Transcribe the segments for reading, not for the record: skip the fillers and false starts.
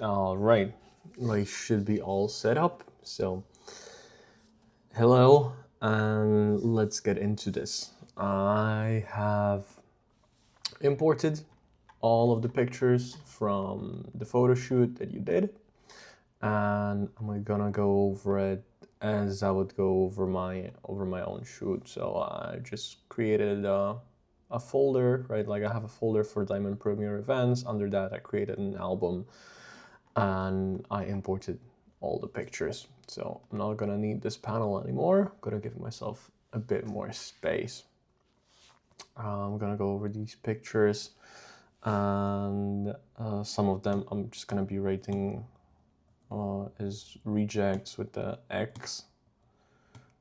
All right, I should be all set up. So, hello, and let's get into this. I have imported all of the pictures from the photo shoot that you did, and I'm gonna go over it as I would go over my own shoot. So I just created a folder, right? Like I have a folder for Diamond Premier events. Under that, I created an album and I imported all the pictures. So I'm not gonna need this panel anymore. I'm gonna give myself a bit more space. I'm gonna go over these pictures, and some of them I'm just gonna be rating as rejects with the X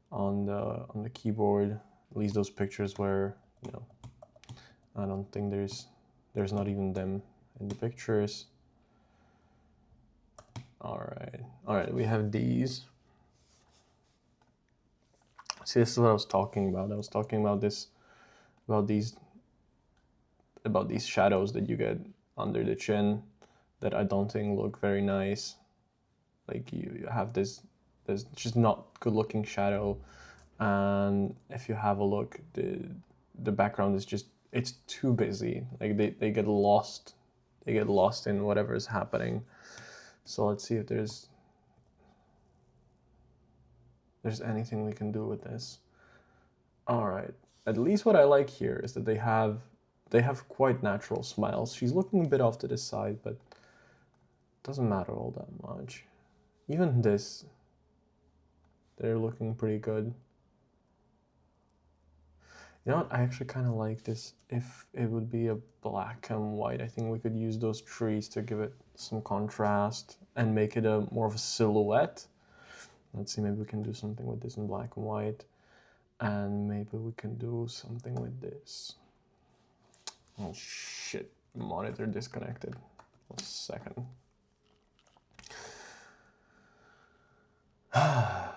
on the keyboard. At least those pictures where I don't think there's not even them in the pictures. All right, we have these. See, this is what I was talking about. I was talking about these shadows that you get under the chin that I don't think look very nice. Like you have there's just not good looking shadow, and if you have a look, the background is just, it's too busy. Like they get lost in whatever is happening. So let's see if there's anything we can do with this. All right. At least what I like here is that they have quite natural smiles. She's looking a bit off to the side, but it doesn't matter all that much. Even this, they're looking pretty good. You know what? I actually kind of like this. If it would be a black and white, I think we could use those trees to give it some contrast and make it a more of a silhouette. Let's see, maybe we can do something with this in black and white. And maybe we can do something with this. Oh shit, monitor disconnected. 1 second. I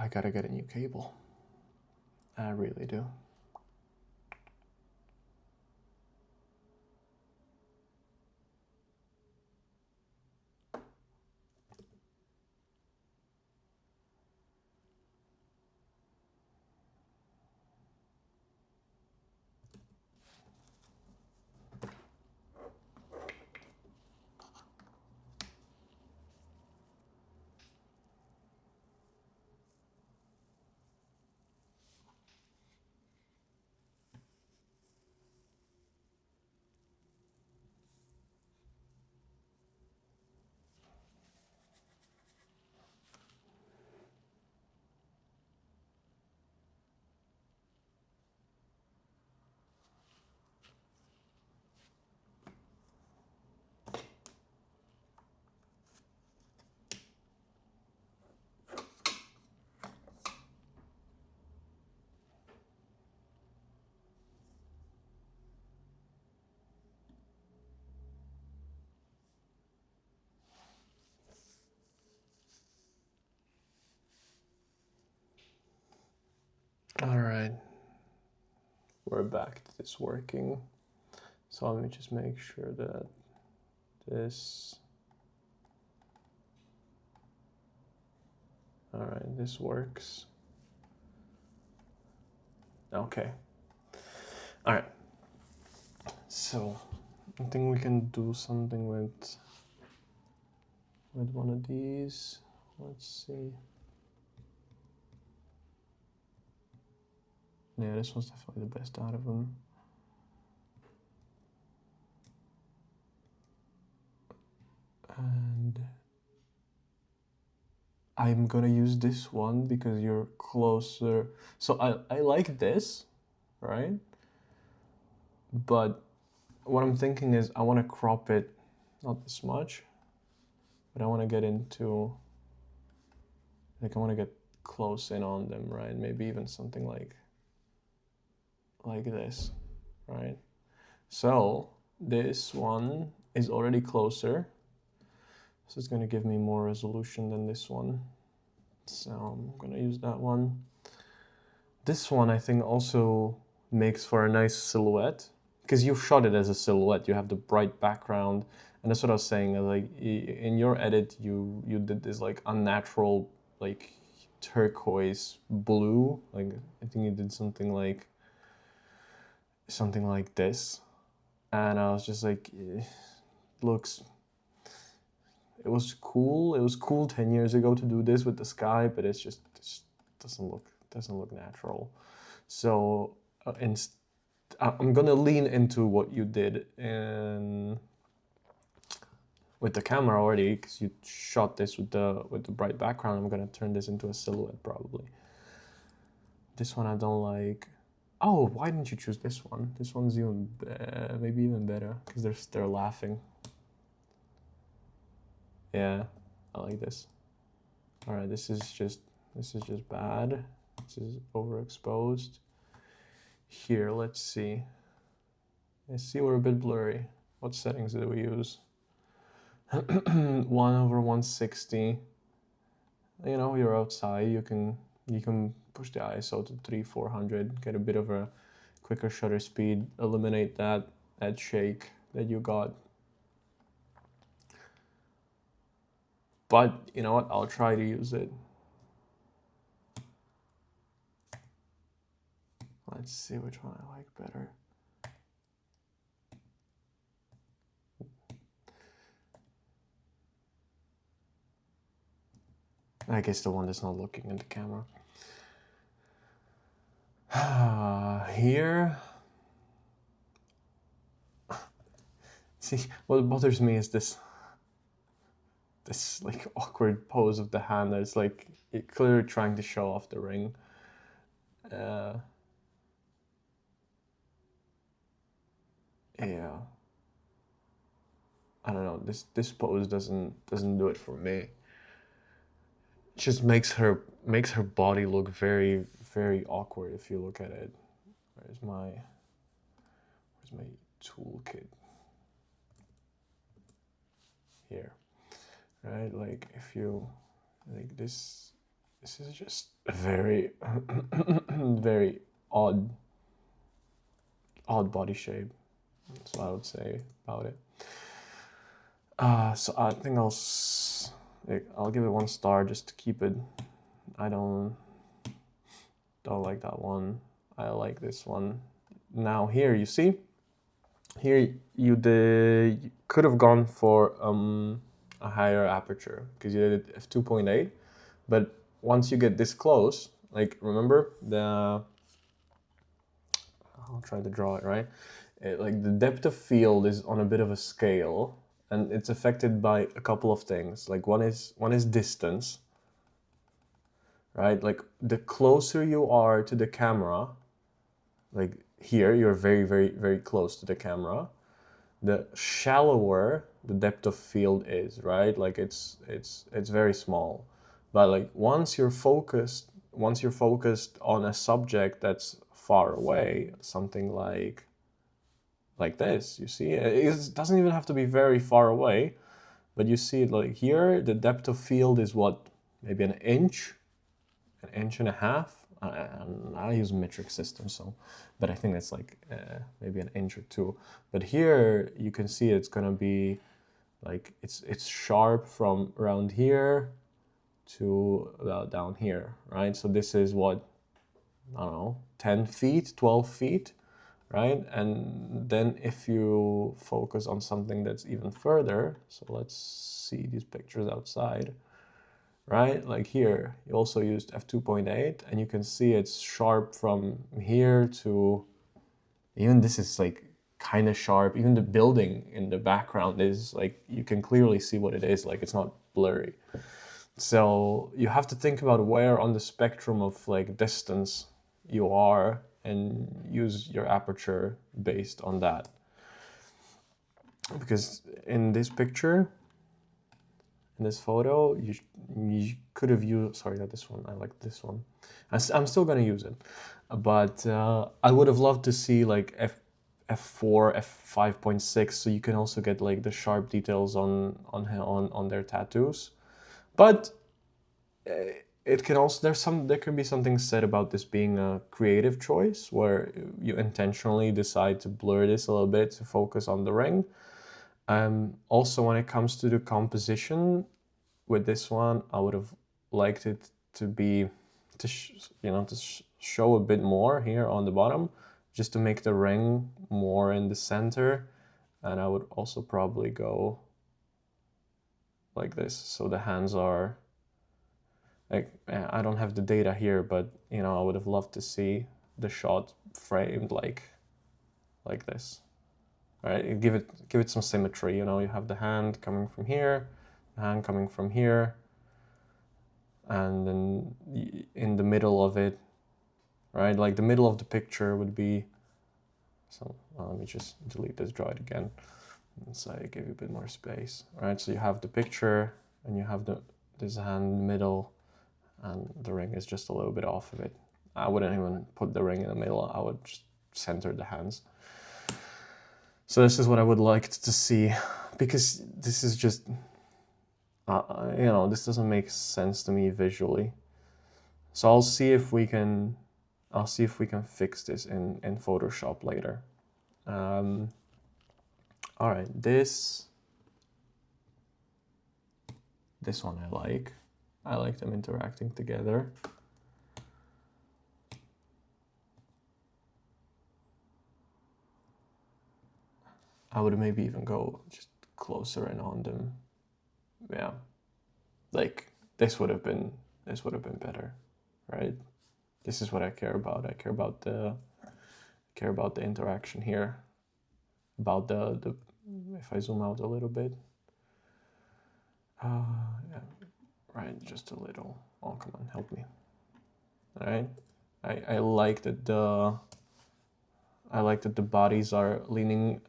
gotta get a new cable. I really do. All right, we're back to this working. So let me just make sure that this, all right, this works. Okay. All right. So I think we can do something with one of these. Let's see. Yeah, this one's definitely the best out of them. And I'm gonna use this one because you're closer. So I like this, right? But what I'm thinking is I want to crop it, not this much, but I want to get into, like, I want to get close in on them, right? Maybe even something like this, right? So this one is already closer, so it's going to give me more resolution than this one. So I'm going to use that one. This one I think also makes for a nice silhouette because you shot it as a silhouette, you have the bright background, and that's what I was saying. Like in your edit, you did this like unnatural, like turquoise blue. Like I think you did something like this, and I was just like, looks. It was cool. It was cool 10 years ago to do this with the sky, but it just doesn't look natural. So I'm gonna lean into what you did with the camera already, because you shot this with the bright background. I'm gonna turn this into a silhouette probably. This one I don't like. Oh, why didn't you choose this one? This one's even maybe even better because they're laughing. Yeah, I like this. All right, this is just bad. This is overexposed. Here, let's see. We're a bit blurry. What settings did we use? 1/160. You know, you're outside. You can push the ISO to 300-400. Get a bit of a quicker shutter speed. Eliminate that shake that you got. But you know what? I'll try to use it. Let's see which one I like better. I guess the one that's not looking at the camera. Here. See, what bothers me is this like awkward pose of the hand. It's like you're clearly trying to show off the ring. Yeah. I don't know. This pose doesn't do it for me. It just makes her body look very, very awkward if you look at it. Where's my toolkit? Here. Right? Like if you like this is just a very very odd body shape. That's what I would say about it. So I think I'll give it 1 star just to keep it. I don't like that one. I like this one. Now here, you see, here you could have gone for a higher aperture because you did f2.8, but once you get this close, like remember I'll try to draw it right. Like the depth of field is on a bit of a scale, and it's affected by a couple of things. Like one is distance, right? Like the closer you are to the camera, like here you're very, very, very close to the camera, the shallower the depth of field is, right? Like it's very small. But like once you're focused on a subject that's far away, something like this, you see, it doesn't even have to be very far away, but you see it like here, the depth of field is what, maybe an inch and a half. I use metric system, so, but I think it's like maybe an inch or 2. But here you can see it's gonna be like it's sharp from around here to about down here, right? So this is what, I don't know, 10 feet, 12 feet, right? And then if you focus on something that's even further, so let's see these pictures outside, right? Like here, you also used f2.8, and you can see it's sharp from here to, even this is like kind of sharp. Even the building in the background is like, you can clearly see what it is, like it's not blurry. So you have to think about where on the spectrum of like distance you are and use your aperture based on that. Because in this picture, in this photo, you could have used, sorry, not this one, I like this one. I'm still gonna use it, but I would have loved to see like f4, f5.6, so you can also get like the sharp details on their tattoos. But it can also, there can be something said about this being a creative choice where you intentionally decide to blur this a little bit to focus on the ring. Also, when it comes to the composition with this one, I would have liked it to be, to show a bit more here on the bottom, just to make the ring more in the center. And I would also probably go like this, so the hands are, like, I don't have the data here, but you know, I would have loved to see the shot framed like this. All right, give it some symmetry. You know, you have the hand coming from here, the hand coming from here, and then in the middle of it, right? Like the middle of the picture would be. So let me just delete this, draw it again, and so I give you a bit more space. All right, so you have the picture, and you have this hand in the middle, and the ring is just a little bit off of it. I wouldn't even put the ring in the middle. I would just center the hands. So this is what I would like to see, because this is just, you know, this doesn't make sense to me visually. So I'll see if we can fix this in Photoshop later. All right, this one I like. I like them interacting together. I would maybe even go just closer in on them. Yeah, like this would have been better, right? This is what I care about. I care about the interaction here. About the if I zoom out a little bit. Yeah, right, just a little. Oh, come on, help me. All right, I like that the bodies are leaning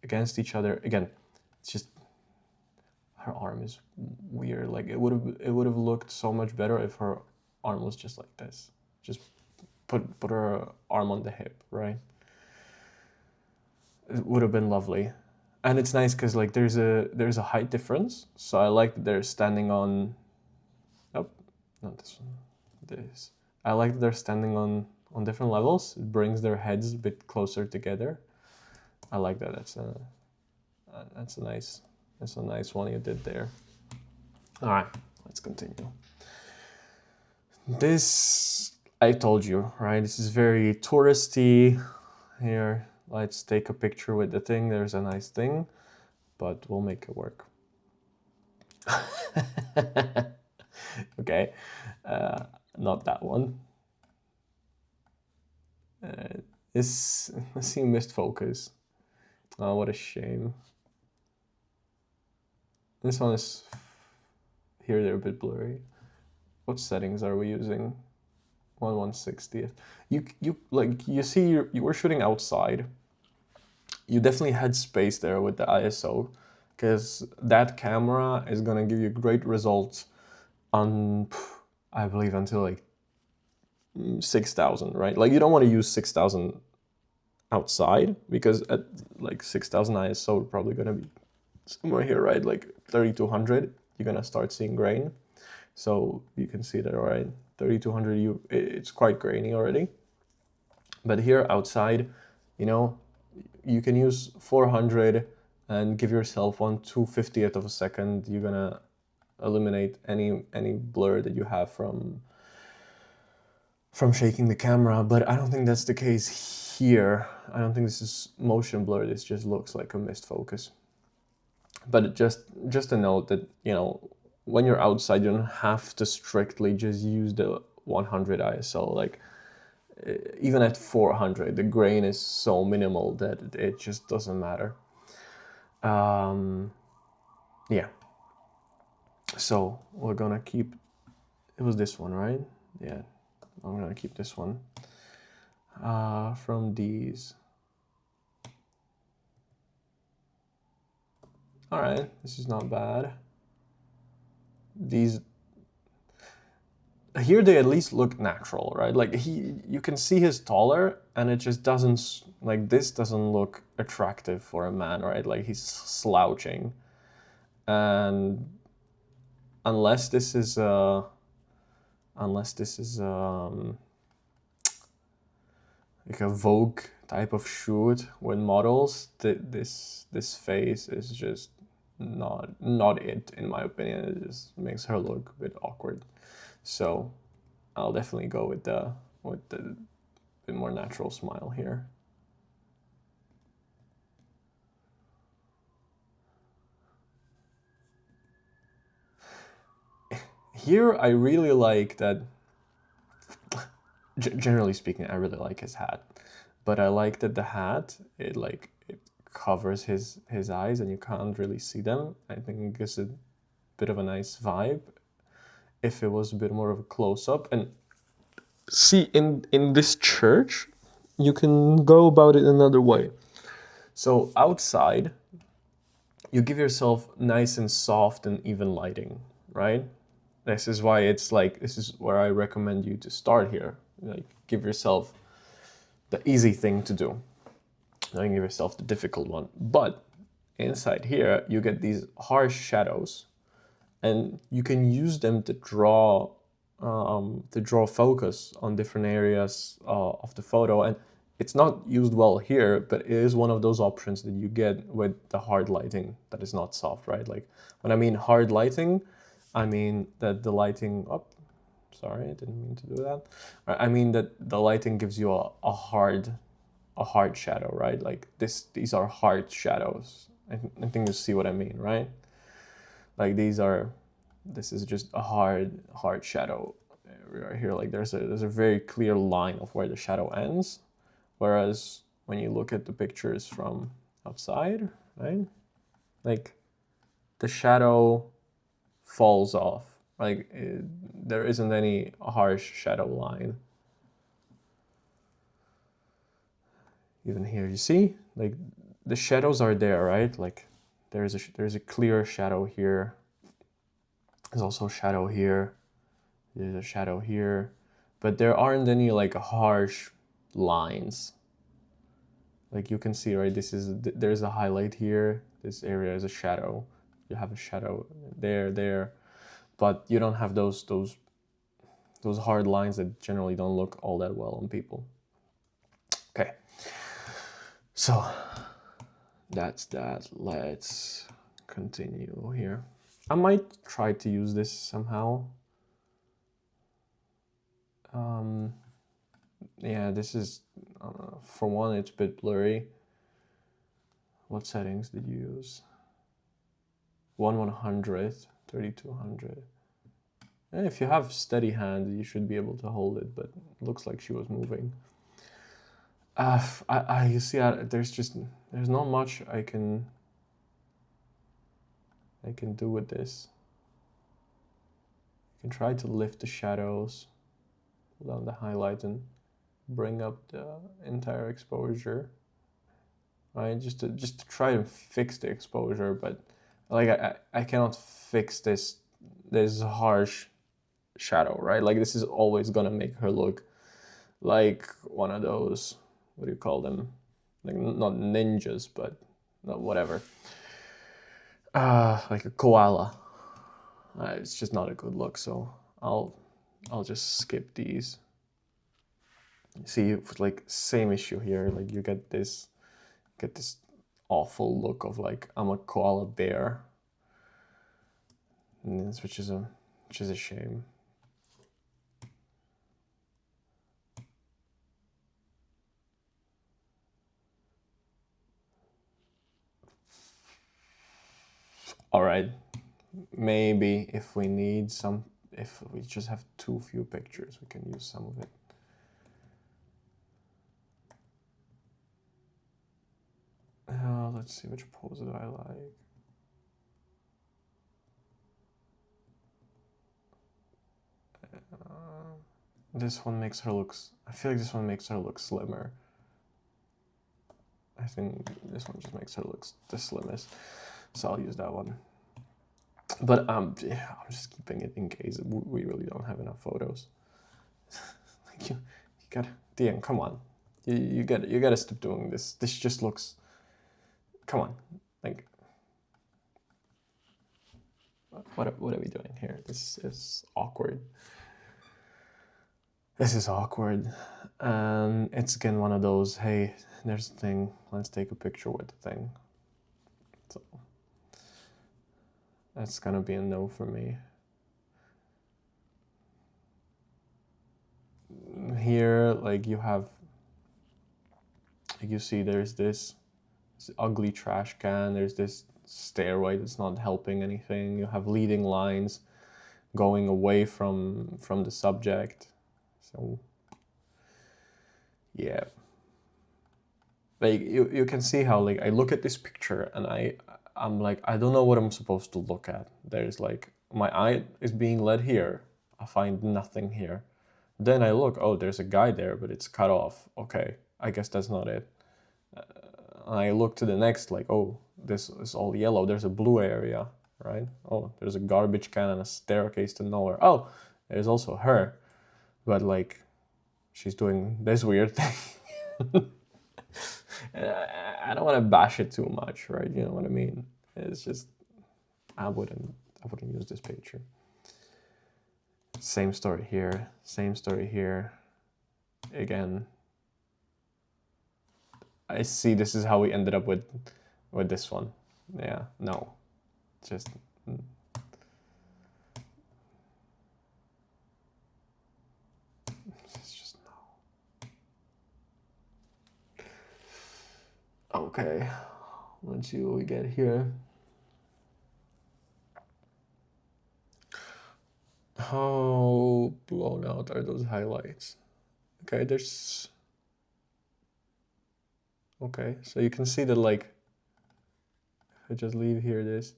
against each other. Again, it's just her arm is weird. Like it would have looked so much better if her arm was just like this. Just put her arm on the hip, right? It would have been lovely. And it's nice because like there's a height difference. So I like that they're standing on, oh, not this one, this. I like that they're standing on different levels. It brings their heads a bit closer together. I like that. That's a nice one you did there. All right, let's continue. This, I told you, right? This is very touristy. Here, let's take a picture with the thing. There's a nice thing, but we'll make it work. Okay, not that one. This, let's see, missed focus. Oh, what a shame. This one is, here they're a bit blurry. What settings are we using? 1/160th. You see, you were shooting outside. You definitely had space there with the ISO, because that camera is gonna give you great results on, I believe, until like 6,000, right? Like you don't want to use 6,000 outside, because at like 6,000 ISO, we're probably gonna be somewhere here, right? Like 3200, you're gonna start seeing grain. So you can see that, all right, 3200, it's quite grainy already. But here outside, you know, you can use 400 and give yourself 1/250th of a second. You're gonna eliminate any blur that you have from shaking the camera. But I don't think that's the case here. I don't think this is motion blur. This just looks like a missed focus. But just a note that, you know, when you're outside, you don't have to strictly just use the 100 ISO. Like even at 400, the grain is so minimal that it just doesn't matter. Yeah. So we're gonna keep, it was this one, right? Yeah, I'm gonna keep this one. From these. All right, this is not bad. These, here they at least look natural, right? Like you can see he's taller, and it just doesn't, like this doesn't look attractive for a man, right? Like he's slouching. And unless this is unless this is like a Vogue type of shoot with models. This face is just not it, in my opinion. It just makes her look a bit awkward. So I'll definitely go with the bit more natural smile here. Here I really like that. Generally speaking, I really like his hat, but I like that the hat it covers his eyes and you can't really see them. I think it gives a bit of a nice vibe. If it was a bit more of a close up, and see in this church, you can go about it another way. So outside, you give yourself nice and soft and even lighting, right? This is why it's like, this is where I recommend you to start here. Like, give yourself the easy thing to do. Don't give yourself the difficult one. But inside here, you get these harsh shadows, and you can use them to draw focus on different areas of the photo. And it's not used well here, but it is one of those options that you get with the hard lighting that is not soft, right? Like, when I mean hard lighting, I mean that the lighting, oh, sorry, I didn't mean to do that. I mean that the lighting gives you a hard shadow, right? Like these are hard shadows. I think you see what I mean, right? Like this is just a hard shadow right here. Like there's a very clear line of where the shadow ends. Whereas when you look at the pictures from outside, right? Like the shadow falls off. Like there isn't any harsh shadow line. Even here, you see, like the shadows are there, right? Like there's a clear shadow here. There's also a shadow here. There's a shadow here, but there aren't any like harsh lines. Like you can see, right? There's a highlight here. This area is a shadow. You have a shadow there, but you don't have those hard lines that generally don't look all that well on people. Okay, so that's that. Let's continue here. I might try to use this somehow. Yeah, this is, for one, it's a bit blurry. What settings did you use? 1/100, 3200. If you have steady hand, you should be able to hold it, but it looks like she was moving. You see, there's not much I can do with this. I can try to lift the shadows, pull down the highlight, and bring up the entire exposure. Right, just to try to fix the exposure, but like I cannot fix this harsh shadow, right? Like this is always gonna make her look like one of those, what do you call them? Like not ninjas, but whatever. Like a koala. It's just not a good look, so I'll just skip these. See, like same issue here. Like you get this awful look of like I'm a koala bear, which is a shame. All right, maybe if we need some, if we just have too few pictures, we can use some of it. Let's see, which pose do I like? This one makes her look, I feel like this one makes her look slimmer. I think this one just makes her look the slimmest, so I'll use that one. But yeah, I'm just keeping it in case we really don't have enough photos. Like you gotta, DeAnna, come on, you gotta stop doing this. This just looks, come on, like what are we doing here? This is awkward. This is awkward. And it's again one of those, hey, there's a thing, let's take a picture with the thing. So that's gonna be a no for me. Here, like you have, like you see there's this ugly trash can, there's this stairway that's not helping anything, you have leading lines going away from the subject. So yeah, like you can see how, like, I look at this picture and I'm like, I don't know what I'm supposed to look at. There's like, my eye is being led here, I find nothing here. Then I look, oh, there's a guy there, but it's cut off. Okay, I guess that's not it. I look to the next, like, oh, this is all yellow, there's a blue area, right? Oh, there's a garbage can and a staircase to nowhere. Oh, there's also her, but like, she's doing this weird thing. I don't want to bash it too much, right? You know what I mean? It's just, I wouldn't use this picture. Same story here, same story here. Again, I see this is how we ended up with this one. Yeah, no, just it's just no. Okay, let's see what we get here. How blown out are those highlights? Okay, there's, okay, so you can see that, like, if I just leave here this,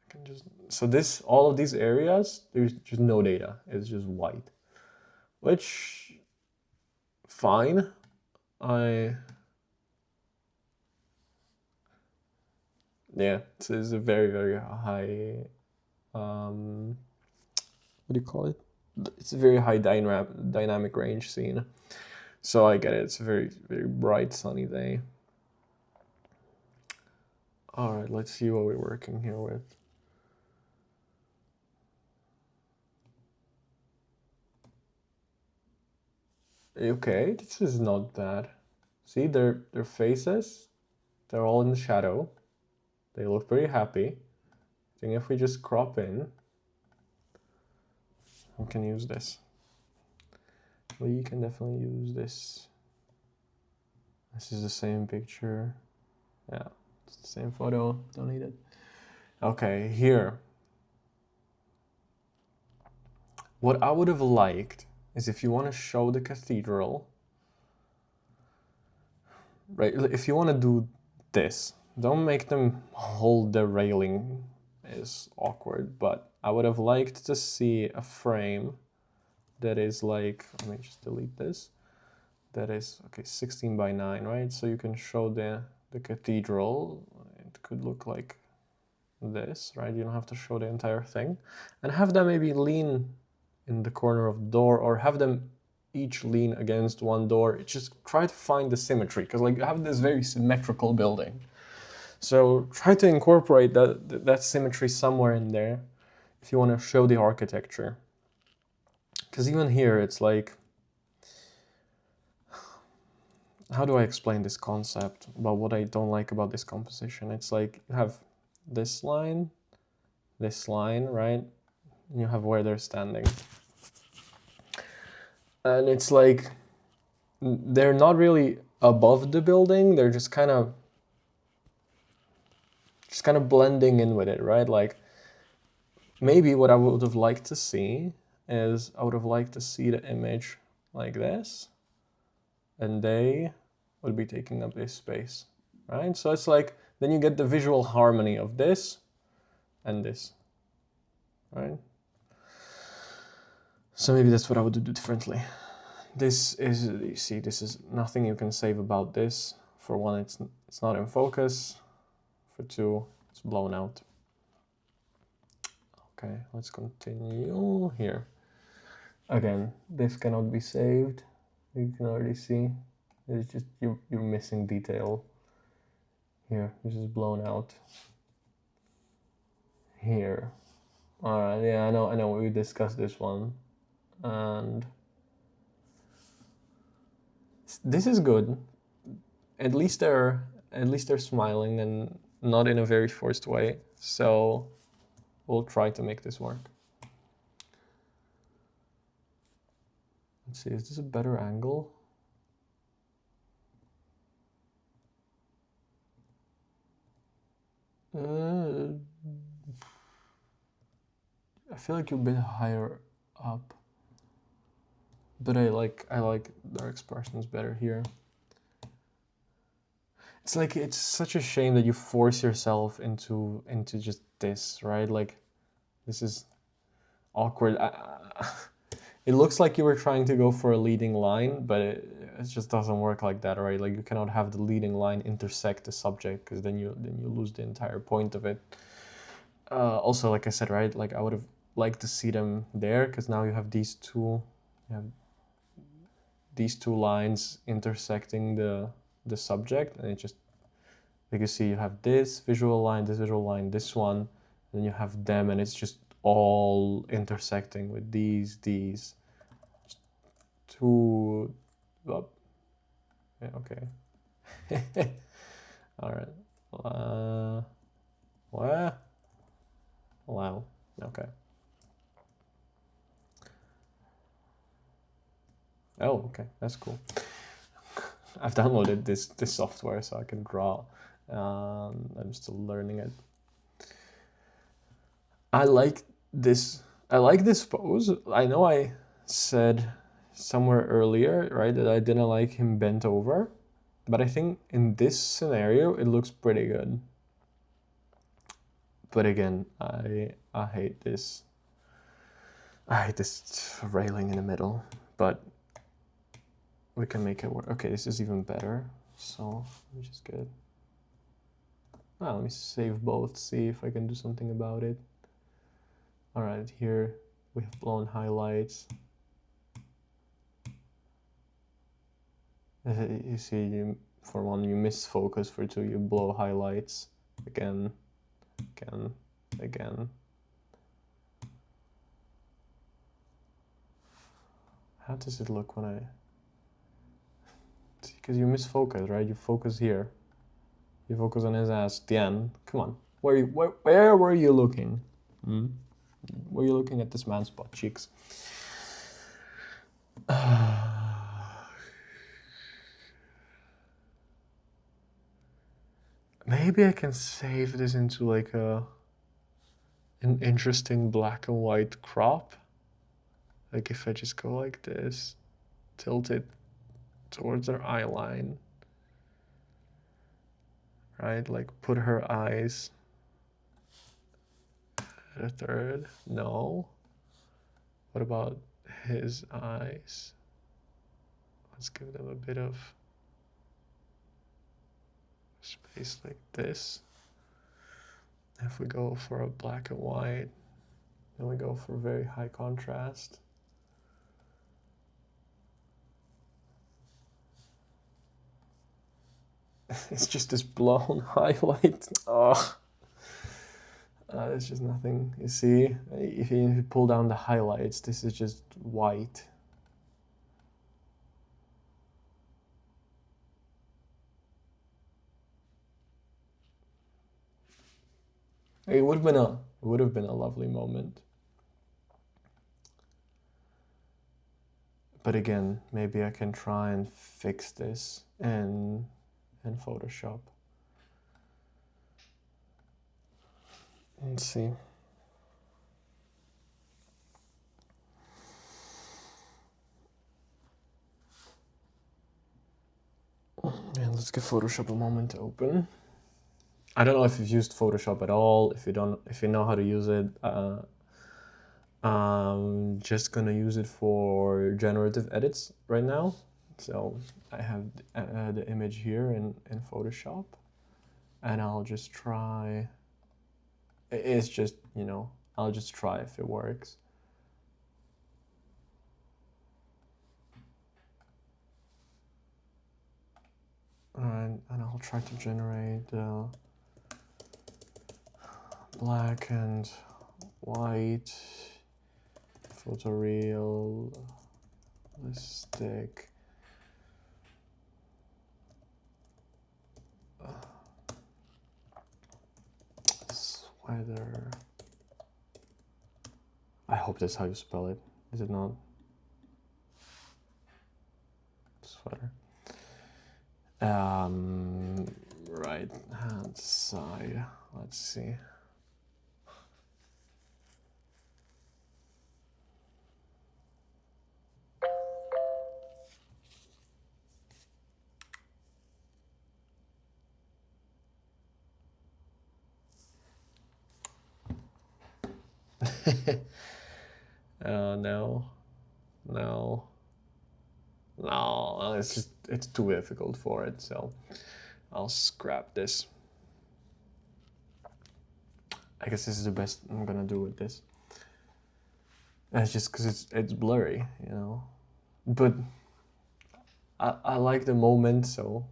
I can just, so this, all of these areas, there's just no data, it's just white, which, fine. Yeah, this is a very, very high, what do you call it? It's a very high dynamic range scene. So I get it, it's a very, very bright, sunny day. All right, let's see what we're working here with. Okay, this is not bad. See, their faces, they're all in the shadow. They look pretty happy. I think if we just crop in, we can use this. We can definitely use this. This is the same picture. Yeah, it's the same photo, don't need it. Okay, here. What I would have liked is if you want to show the cathedral, right? If you want to do this, don't make them hold the railing, is awkward, but I would have liked to see a frame that is like, let me just delete this, that is, okay, 16 by 9, right? So you can show the cathedral. It could look like this, right? You don't have to show the entire thing, and have them maybe lean in the corner of the door, or have them each lean against one door. Just try to find the symmetry, because like you have this very symmetrical building, so try to incorporate that symmetry somewhere in there if you want to show the architecture. Because even here it's like, how do I explain this concept about what I don't like about this composition? It's like you have this line, right? And you have where they're standing. And it's like, they're not really above the building, they're just kind of blending in with it, right? Like, maybe what I would have liked to see is, I would have liked to see the image like this, and they would be taking up this space, right? So it's like, then you get the visual harmony of this and this, right? So maybe that's what I would do differently. This is, you see, this is nothing you can save about this. For one, it's not in focus. For two, it's blown out. Okay, let's continue here. Again, this cannot be saved. You can already see. It's just, you're missing detail. Here, this is blown out. Here. Alright, yeah, I know, we discussed this one. And this is good. At least they're smiling and not in a very forced way. So we'll try to make this work. Let's see, is this a better angle? I feel like you're a bit higher up, but I like their expressions better here. It's like, it's such a shame that you force yourself into just this, right? Like, this is awkward. It looks like you were trying to go for a leading line, but it just doesn't work like that, right? Like, you cannot have the leading line intersect the subject, because then you lose the entire point of it. Also, like I said, right? Like, I would have liked to see them there, because now you have these two lines intersecting the subject, and it just, like, you see, you have this visual line, this one, and then you have them, and it's just all intersecting with these two. Oh, yeah, okay. All right. What? Wow. Okay. Oh, okay. That's cool. I've downloaded this software so I can draw. I'm still learning it. I like this pose. I know I said somewhere earlier, right, that I didn't like him bent over, but I think in this scenario it looks pretty good. But again, I hate this. I hate this railing in the middle, but we can make it work. Okay, this is even better. So let me just get. Let me save both. See if I can do something about it. All right, here we have blown highlights. You see, for one, you miss focus. For two, you blow highlights. Again. How does it look when I... Because you miss focus, right? You focus here. You focus on his ass. DeAnna, come on. Where were you looking? Were you looking at this man's butt cheeks? Maybe I can save this into like an interesting black and white crop. Like if I just go like this, tilt it towards her eye line, right? Like put her eyes at a third. No. What about his eyes? Let's give them a bit of space like this. If we go for a black and white, then we go for very high contrast. It's just this blown highlight. Oh, there's just nothing. You see, if you pull down the highlights, this is just white. It would have been a lovely moment. But again, maybe I can try and fix this in Photoshop. Let's see. And let's give Photoshop a moment to open. I don't know if you've used Photoshop at all. If you know how to use it, I'm just gonna use it for generative edits right now. So I have the image here in Photoshop, and I'll just try. It's just, you know, I'll just try if it works. And I'll try to generate black and white photorealistic either... I hope that's how you spell it. Is it not? Sweater. Right hand side. Let's see. No, no, no, it's too difficult for it, so I'll scrap this. I guess this is the best I'm gonna do with this. And it's just because it's blurry, you know, but I like the moment, so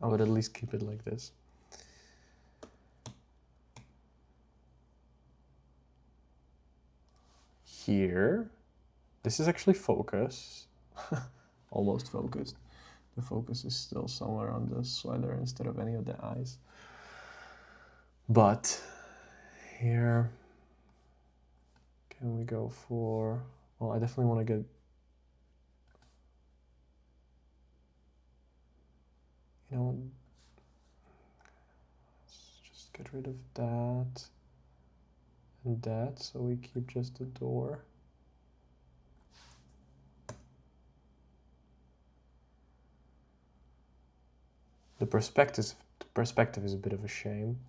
I would at least keep it like this. Here, this is actually focus, almost focused. The focus is still somewhere on the sweater instead of any of the eyes. But here, can we go for, well, I definitely want to get, you know, let's just get rid of that and that, so we keep just the door. The perspective is a bit of a shame,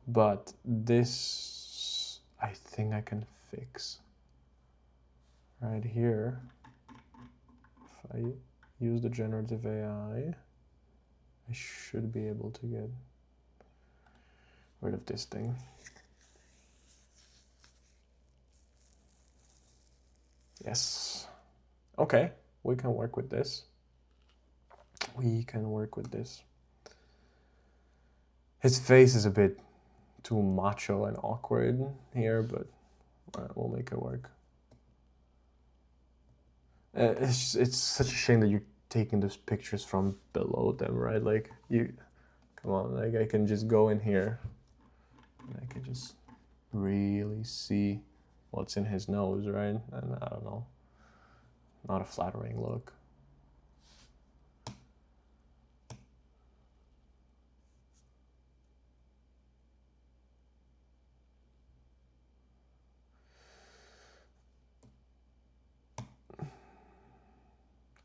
but this I think I can fix. Right here, if I use the generative AI, I should be able to get rid of this thing. Yes. Okay, we can work with this. We can work with this. His face is a bit too macho and awkward here, but we'll make it work. It's such a shame that you're taking those pictures from below them, right? Like, come on, like I can just go in here and I can just really see what's in his nose, right? And I don't know, not a flattering look.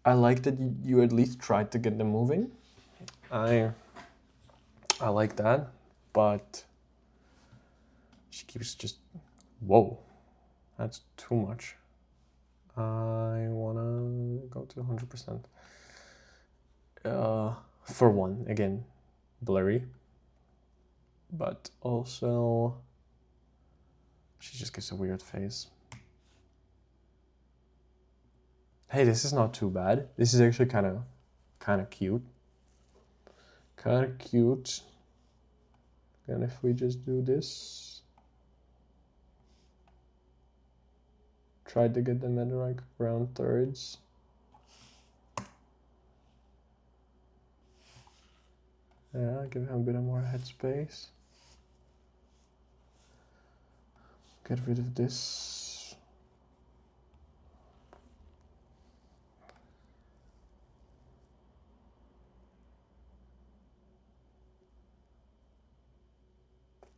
I like that you at least tried to get them moving. I like that, but she keeps just, whoa, that's too much. I wanna go to 100%. For one, again, blurry, but also she just gives a weird face. Hey, this is not too bad. This is actually kind of cute. Kind of cute. And if we just do this, try to get them at like around thirds. Yeah, give him a bit more headspace. Get rid of this.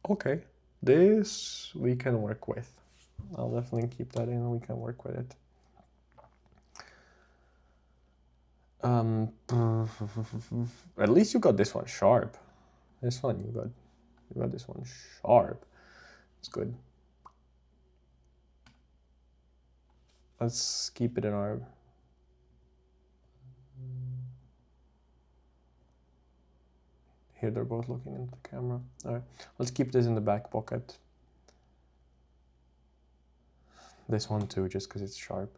Okay, this we can work with. I'll definitely keep that in, we can work with it. At least you got this one sharp. This one you got this one sharp. It's good. Let's keep it in our here they're both looking into the camera. All right, let's keep this in the back pocket. This one too, just because it's sharp.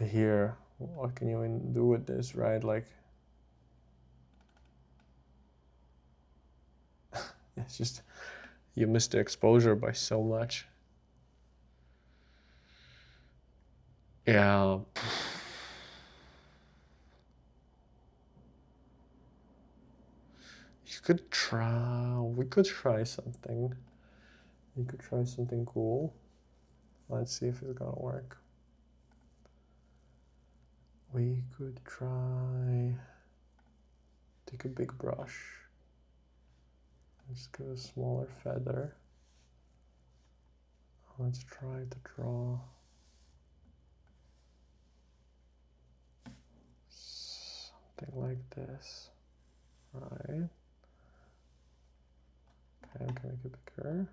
Here, what can you do with this, right? Like, it's just, you miss the exposure by so much. Yeah. we could try something. We could try something cool. Let's see if it's gonna work. We could try, take a big brush. Let's give a smaller feather. Let's try to draw something like this, right? Okay, I can make it bigger.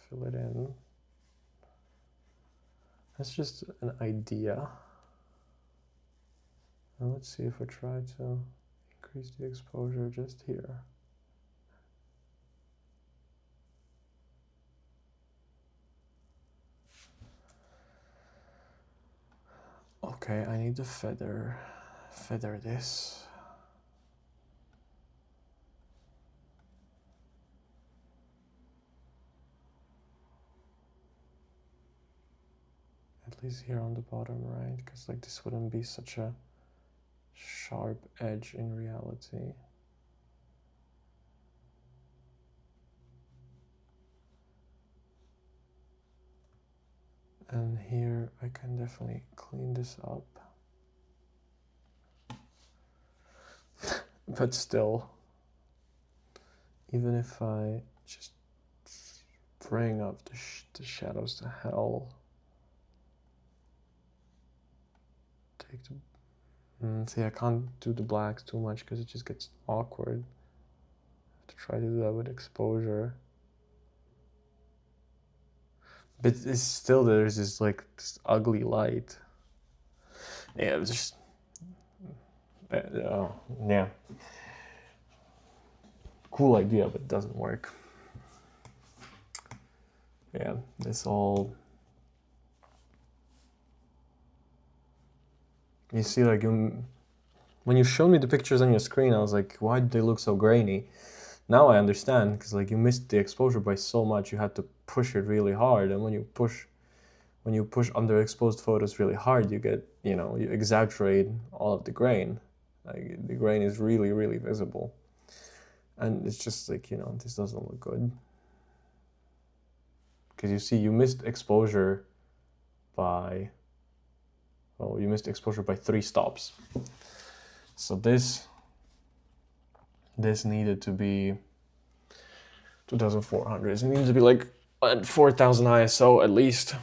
Fill it in. That's just an idea. And let's see if I try to increase the exposure just here. Okay, I need to feather this. At least here on the bottom, right? Because like this wouldn't be such a sharp edge in reality. And here I can definitely clean this up. But still, even if I just bring up the shadows to hell, take the, see, I can't do the blacks too much because it just gets awkward. I have to try to do that with exposure. But it's still, there's this like this ugly light. Yeah, it's just, yeah. Cool idea, but it doesn't work. Yeah, this all, you see, like when you showed me the pictures on your screen, I was like, why do they look so grainy? Now I understand, because like you missed the exposure by so much, you had to push it really hard, and when you push underexposed photos really hard, you get, you exaggerate all of the grain. Like the grain is really, really visible. And it's just like, this doesn't look good. Because you see, you missed exposure by, well, you missed exposure by 3 stops. So this needed to be 2400. It needed to be like at 4000 ISO at least.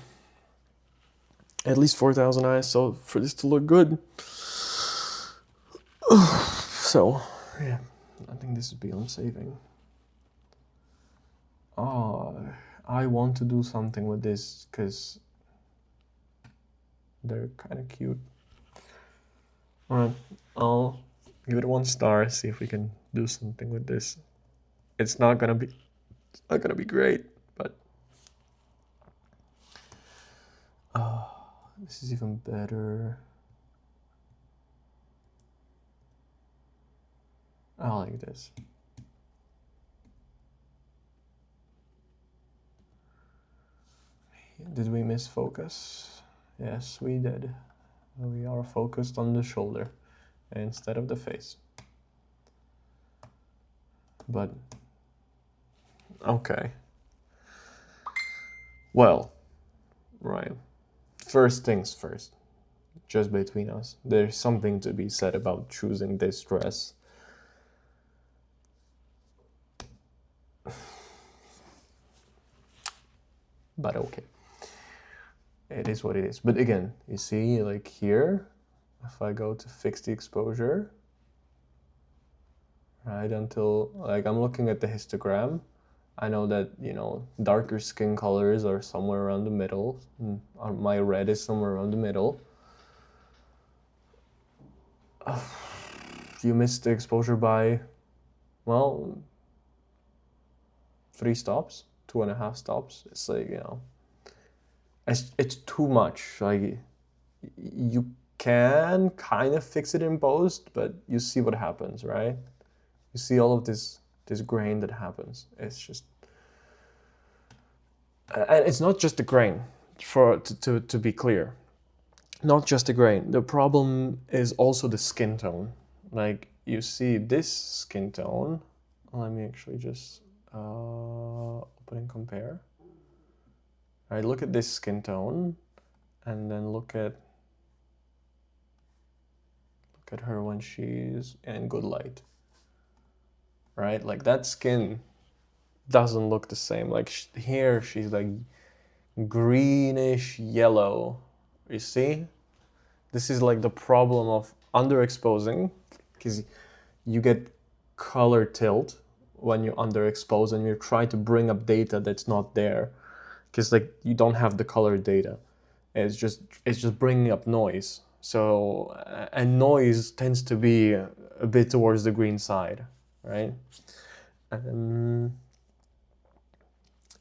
At least 4000 ISO for this to look good. So, yeah, I think this is beyond saving. Oh, I want to do something with this because they're kind of cute. Alright, I'll give it 1 star, see if we can do something with this. It's not gonna be great, but this is even better. I like this. Did we miss focus? Yes, we did. We are focused on the shoulder instead of the face. But, okay. Well, right. First things first, just between us. There's something to be said about choosing this dress. But okay. It is what it is. But again, you see, like here, if I go to fix the exposure, right, until, like, I'm looking at the histogram, I know that, darker skin colors are somewhere around the middle. My red is somewhere around the middle. You missed the exposure by, well, 3 stops, 2.5 stops. It's like, it's too much. Like, you can kind of fix it in post, but you see what happens, right? You see all of this grain that happens. It's just, and it's not just the grain, to be clear. Not just the grain. The problem is also the skin tone. Like, you see this skin tone. Let me actually just open and compare. All right, look at this skin tone, and then look at her when she's in good light. Right, like that skin doesn't look the same. Like here, she's like greenish yellow. You see, this is like the problem of underexposing, because you get color tilt when you underexpose and you try to bring up data that's not there, because like you don't have the color data. It's just bringing up noise. So and noise tends to be a bit towards the green side, right?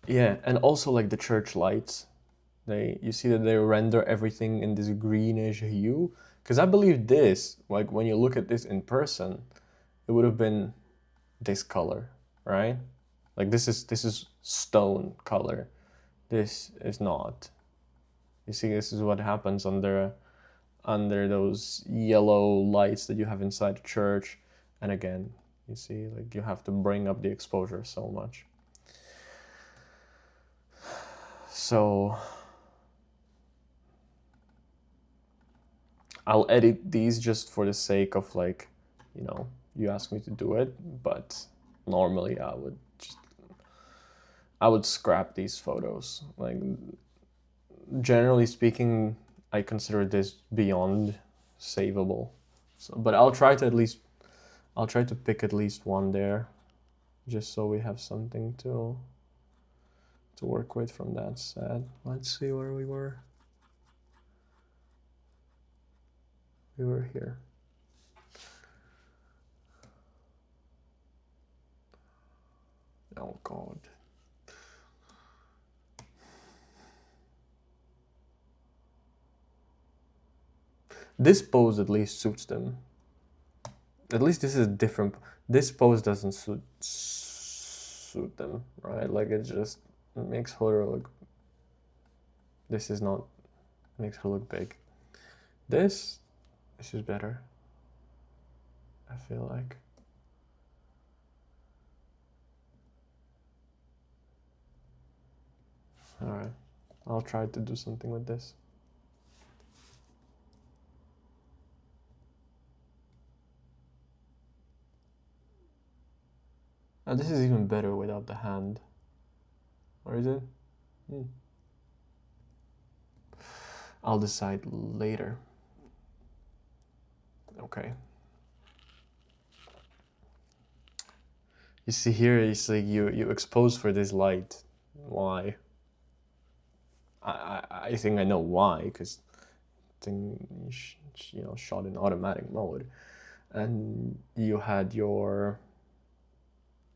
Yeah, and also like the church lights, you see that they render everything in this greenish hue. Because I believe this, like when you look at this in person, it would have been this color, right? Like this is stone color. This is not. You see, this is what happens under those yellow lights that you have inside the church. And again, you see, like you have to bring up the exposure so much. So I'll edit these just for the sake of like, you know, you asked me to do it, but normally I would scrap these photos. Like generally speaking, I consider this beyond savable. So, but I'll try to pick at least one there, just so we have something to work with from that set. Let's see where we were. We were here. Oh God. This pose at least suits them. At least this is different. This pose doesn't suit them, right? Like it just makes her look. This is not makes her look big. This is better. I feel like. All right, I'll try to do something with this. And this is even better without the hand. Or is it? I'll decide later. Okay. You see here, it's like you expose for this light. Why? I think I know why, because thing shot in automatic mode, and you had your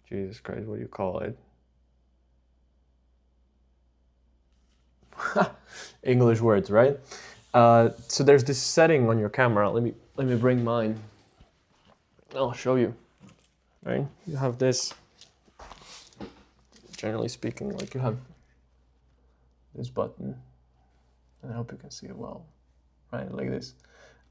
Jesus Christ, what do you call it? English words, right? So there's this setting on your camera. Let me bring mine. I'll show you. Right? You have this. Generally speaking, like you have this button, and I hope you can see it well. Right, like this,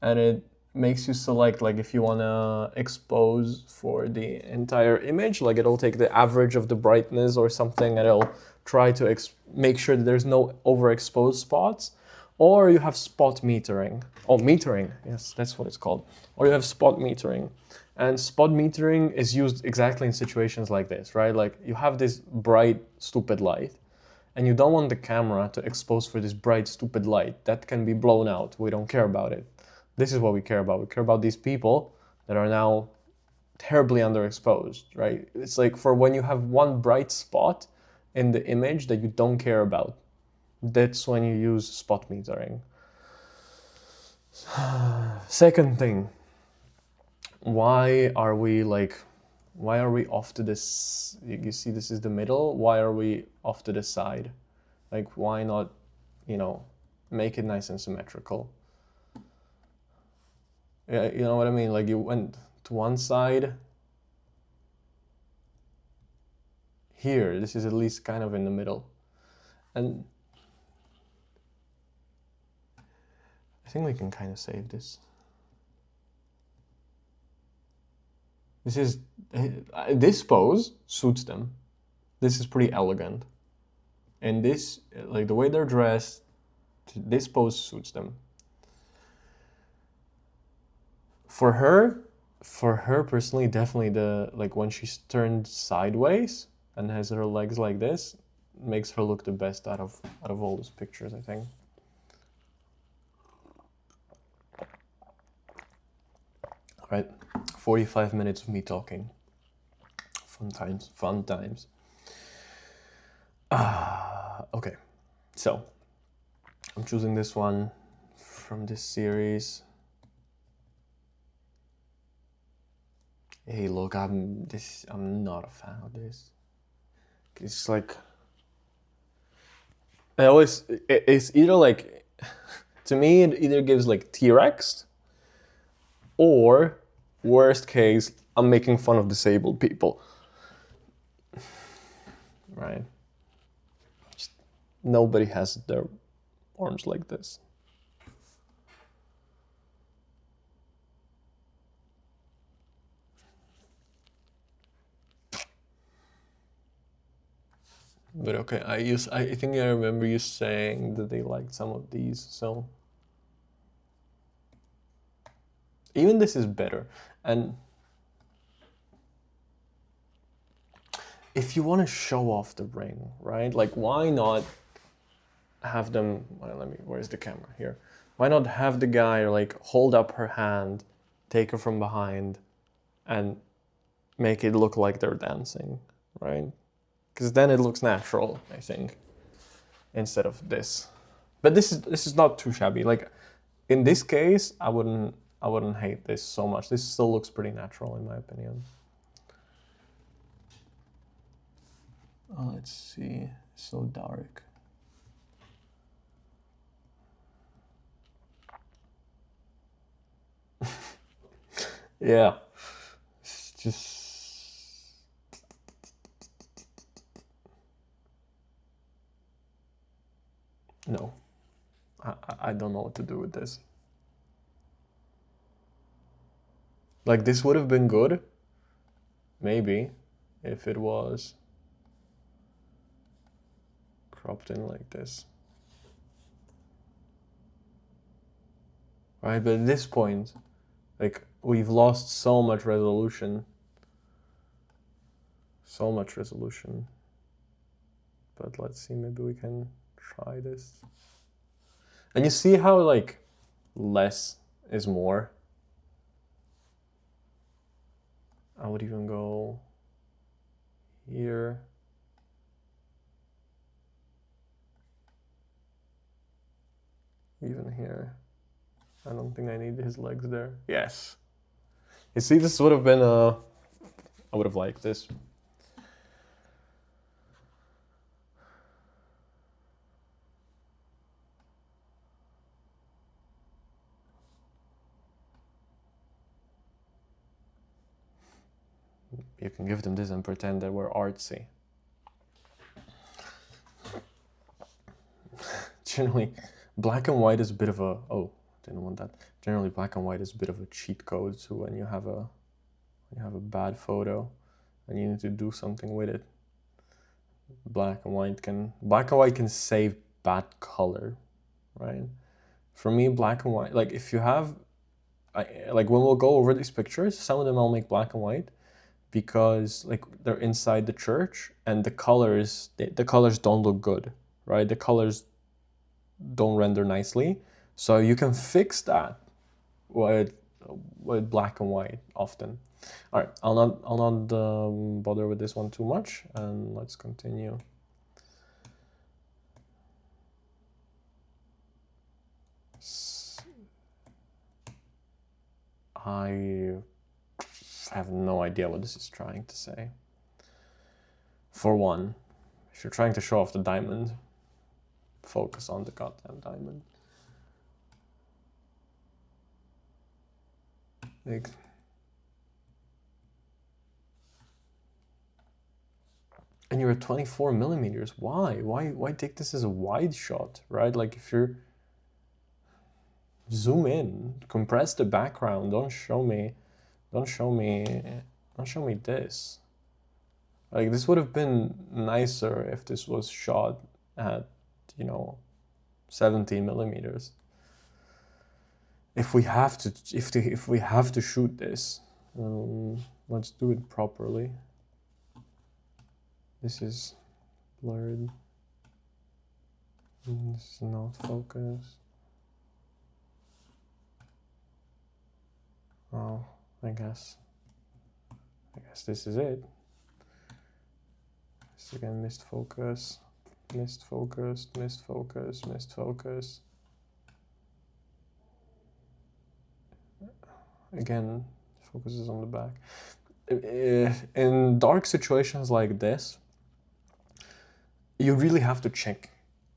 and it makes you select like if you want to expose for the entire image, like it'll take the average of the brightness or something, and it'll try to make sure that there's no overexposed spots. Or you have spot metering. Oh, metering, yes, that's what it's called. Or you have spot metering. And spot metering is used exactly in situations like this, right? Like you have this bright, stupid light, and you don't want the camera to expose for this bright, stupid light. That can be blown out. We don't care about it. This is what we care about. We care about these people that are now terribly underexposed, right? It's like for when you have one bright spot in the image that you don't care about, that's when you use spot metering. Second thing, why are we off to this? You see, this is the middle. Why are we off to the side? Like, why not, make it nice and symmetrical? Yeah, you know what I mean? Like, you went to one side. Here, this is at least kind of in the middle. And I think we can kind of save this. This pose suits them. This is pretty elegant. And this, like the way they're dressed, this pose suits them. For her personally, definitely like when she's turned sideways and has her legs like this, makes her look the best out of all those pictures, I think. All right, 45 minutes of me talking. Fun times, fun times. Okay, so I'm choosing this one from this series. Hey, look, I'm not a fan of this. It's like, it's either like, to me, it either gives like T-Rex, or worst case, I'm making fun of disabled people. Right? Just, nobody has their arms like this. But okay, I think I remember you saying that they liked some of these, so even this is better. And if you want to show off the ring, right? Like, why not have them? Well, where's the camera here? Why not have the guy like hold up her hand, take her from behind, and make it look like they're dancing, right? Because then it looks natural, I think, instead of this. But this is not too shabby. Like in this case, I wouldn't hate this so much. This still looks pretty natural in my opinion. Oh, let's see. It's so dark. Yeah. It's just no. I don't know what to do with this. Like this would have been good, maybe, if it was cropped in like this. Right, but at this point, like we've lost so much resolution. So much resolution. But let's see, maybe we can try this. And you see how like less is more? I would even go here. Even here. I don't think I need his legs there. Yes. You see, this would have been I would have liked this. You can give them this and pretend that we're artsy. Generally, black and white is a bit of a, oh, didn't want that. Generally, black and white is a bit of a cheat code. So when you have a bad photo and you need to do something with it, black and white can save bad color, right? For me, black and white, like if you have, like when we'll go over these pictures, some of them I'll make black and white because like they're inside the church and the colors don't look good, right? The colors don't render nicely, so you can fix that with black and white often. All right, I'll not bother with this one too much, and let's continue. I have no idea what this is trying to say. For one, if you're trying to show off the diamond, focus on the goddamn diamond. Like, and you're at 24 millimeters. Why take this as a wide shot, right? Like if you're zoom in, compress the background. Don't show me Don't show me this. Like, this would have been nicer if this was shot at, 17 millimeters. If we have to shoot this, let's do it properly. This is blurred. This is not focused. Oh, I guess this is it. This again, missed focus, missed focus, missed focus, missed focus. Again, focus is on the back. In dark situations like this, you really have to check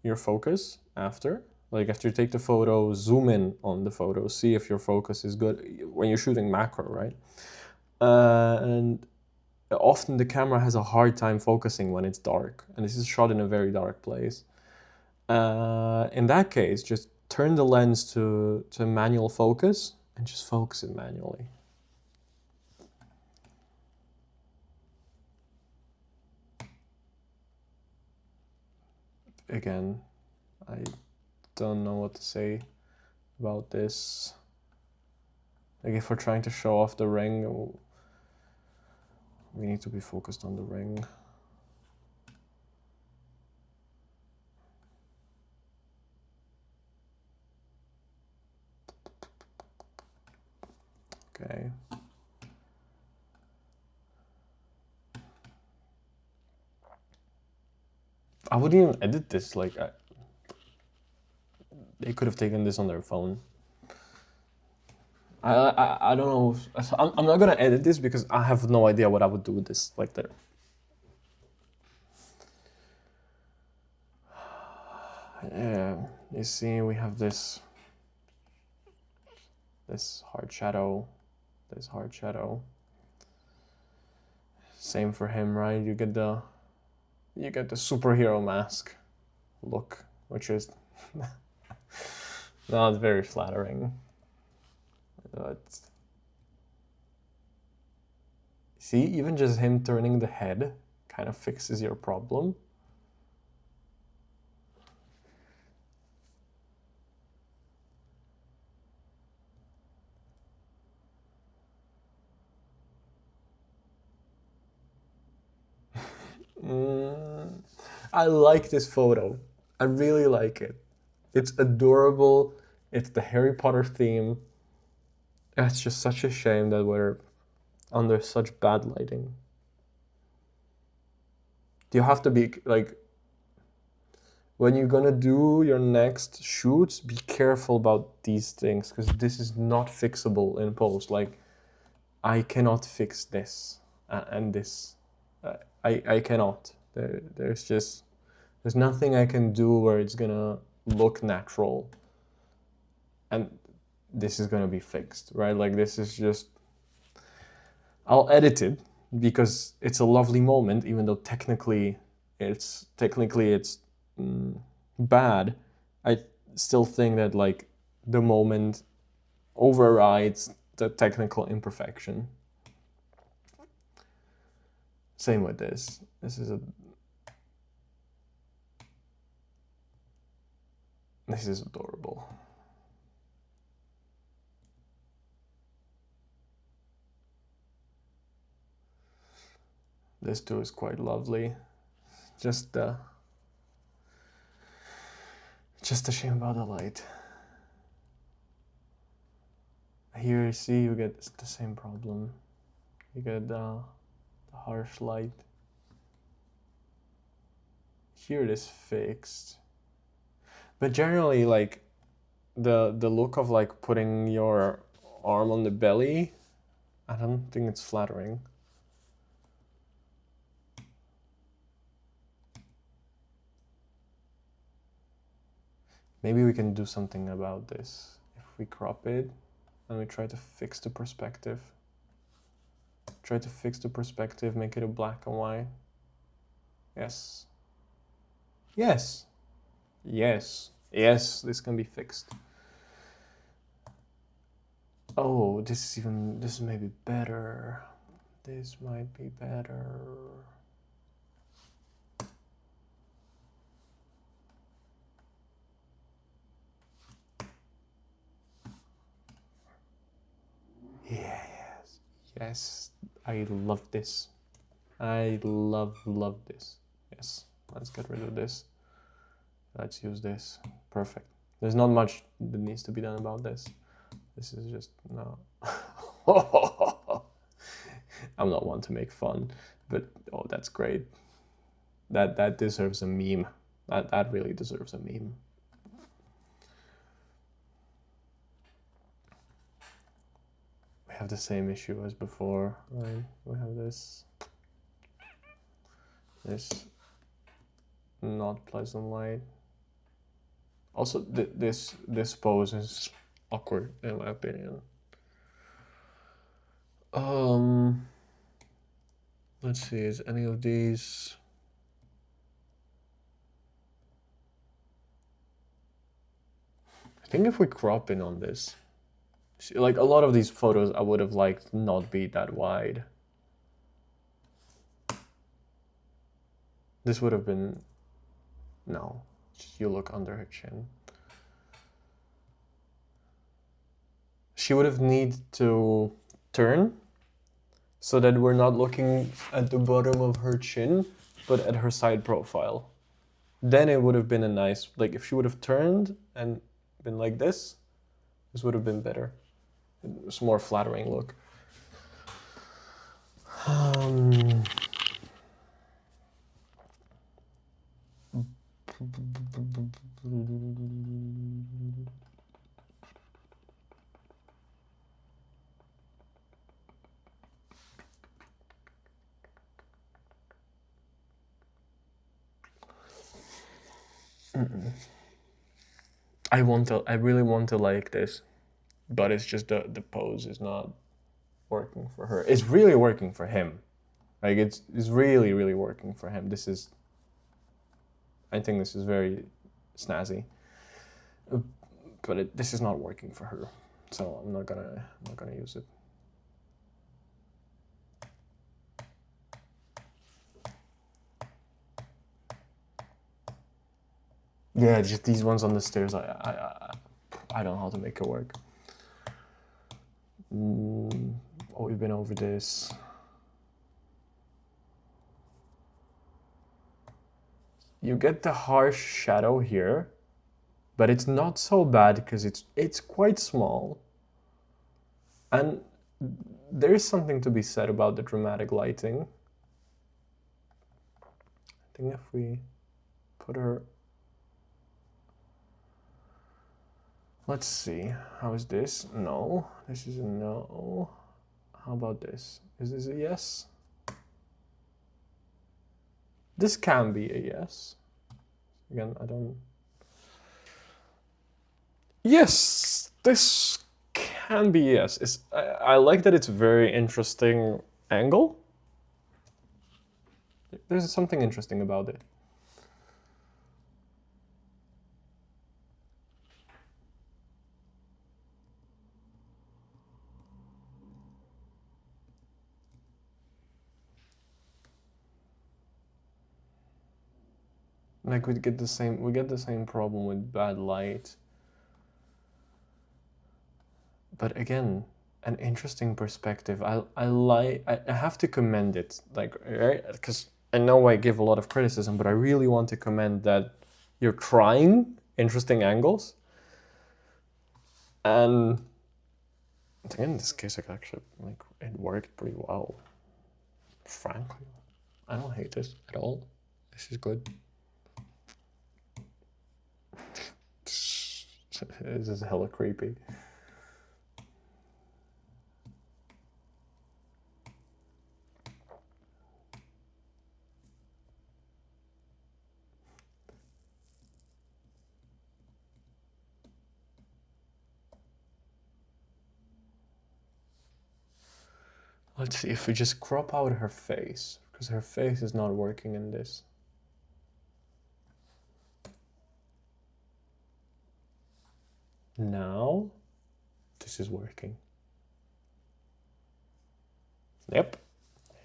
your focus after. Like, after you take the photo, zoom in on the photo, see if your focus is good when you're shooting macro, right? And often the camera has a hard time focusing when it's dark, and this is shot in a very dark place. In that case, just turn the lens to manual focus and just focus it manually. Again, I don't know what to say about this. Like, if we're trying to show off the ring, we need to be focused on the ring. Okay. I wouldn't even edit this. Like, they could have taken this on their phone. I don't know. I'm not gonna edit this because I have no idea what I would do with this. Like, there. Yeah, you see, we have this hard shadow, Same for him, right? You get the superhero mask look, which is not very flattering. But see, even just him turning the head kind of fixes your problem. I like this photo. I really like it. It's adorable. It's the Harry Potter theme. It's just such a shame that we're under such bad lighting. You have to be, like, when you're gonna do your next shoots, be careful about these things, because this is not fixable in post. Like, I cannot fix this and this. I cannot. There's nothing I can do where it's gonna look natural and this is gonna be fixed, right? Like, this is just, I'll edit it because it's a lovely moment, even though technically it's bad. I still think that, like, the moment overrides the technical imperfection. Same with this. This is adorable. This too is quite lovely. Just a shame about the light. Here you see you get the same problem. You get the harsh light. Here it is fixed. But generally, like, the look of, like, putting your arm on the belly, I don't think it's flattering. Maybe we can do something about this. If we crop it and we try to fix the perspective. Make it a black and white. Yes. Yes. Yes. Yes, this can be fixed. Oh, this is maybe better. This might be better. Yes, yes, I love this. I love this. Yes, let's get rid of this. Let's use this. Perfect. There's not much that needs to be done about this. This is just, no. I'm not one to make fun, but oh, that's great. That deserves a meme. That really deserves a meme. We have the same issue as before, right? We have this not pleasant light. Also, this pose is awkward in my opinion. Let's see, is any of these? I think if we crop in on this, see, like a lot of these photos I would have liked not be that wide. This would have been, no, you look under her chin. She would have need to turn so that we're not looking at the bottom of her chin, but at her side profile. Then it would have been a nice, like if she would have turned and been like this would have been better. It's a more flattering look. I really want to like this, but it's just the pose is not working for her. It's really working for him. Like it's really, really working for him. I think this is very snazzy, but this is not working for her. So I'm not gonna use it. Yeah, just these ones on the stairs. I don't know how to make it work. Oh, we've been over this. You get the harsh shadow here, but it's not so bad because it's quite small. And there is something to be said about the dramatic lighting. I think if we put her... Let's see, how is this? No, this is a no. How about this? Is this a yes? This can be a yes. Again, I don't... Yes, this can be yes. I like that it's a very interesting angle. There's something interesting about it. Like we get the same problem with bad light. But again, an interesting perspective. I have to commend it, like, right? Because I know I give a lot of criticism, but I really want to commend that you're trying interesting angles. And in this case, actually, like, it worked pretty well. Frankly, I don't hate this at all. This is good. This is hella creepy. Let's see if we just crop out her face, because her face is not working in this. Now, this is working. Yep.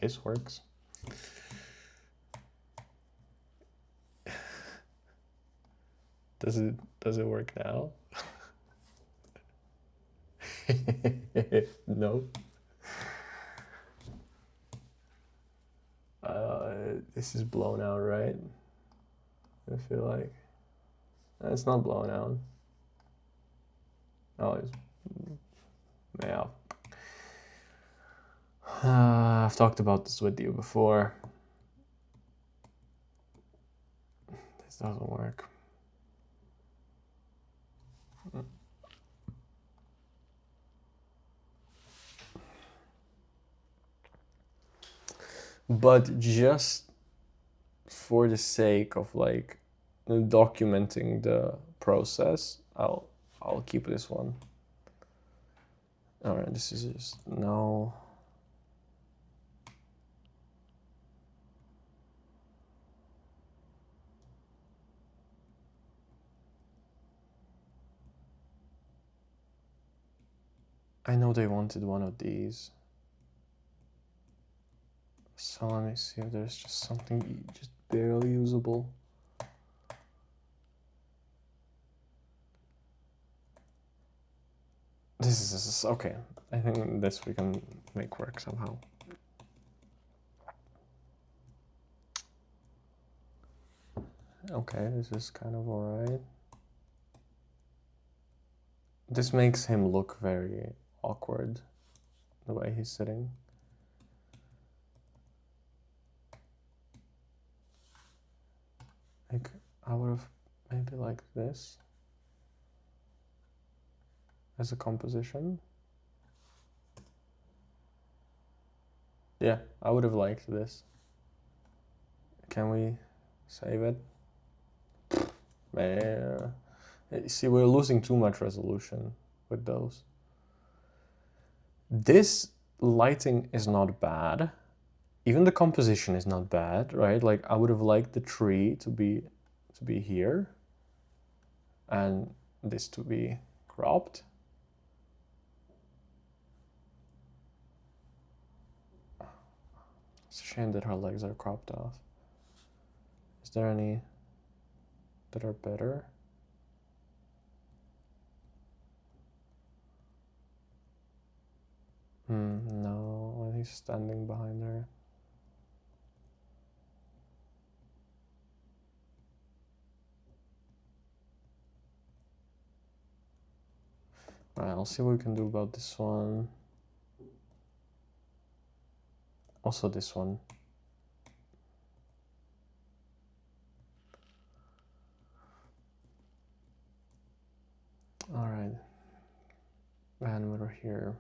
This works. Does it work now? No. This is blown out, right? I feel like it's not blown out. Oh, it's, yeah. I've talked about this with you before. This doesn't work. But just for the sake of like documenting the process, I'll keep this one. All right, this is just no. I know they wanted one of these. So let me see if there's just something just barely usable. This is okay. I think this we can make work somehow. Okay, this is kind of alright. This makes him look very awkward, the way he's sitting. Like, I would have maybe liked this as a composition. Yeah, I would have liked this. Can we save it? See, we're losing too much resolution with those. This lighting is not bad. Even the composition is not bad, right? Like, I would have liked the tree to be here and this to be cropped. It's a shame that her legs are cropped off. Is there any that are better? No, he's standing behind her. Alright, I'll see what we can do about this one. Also this one. Alright. And we're here.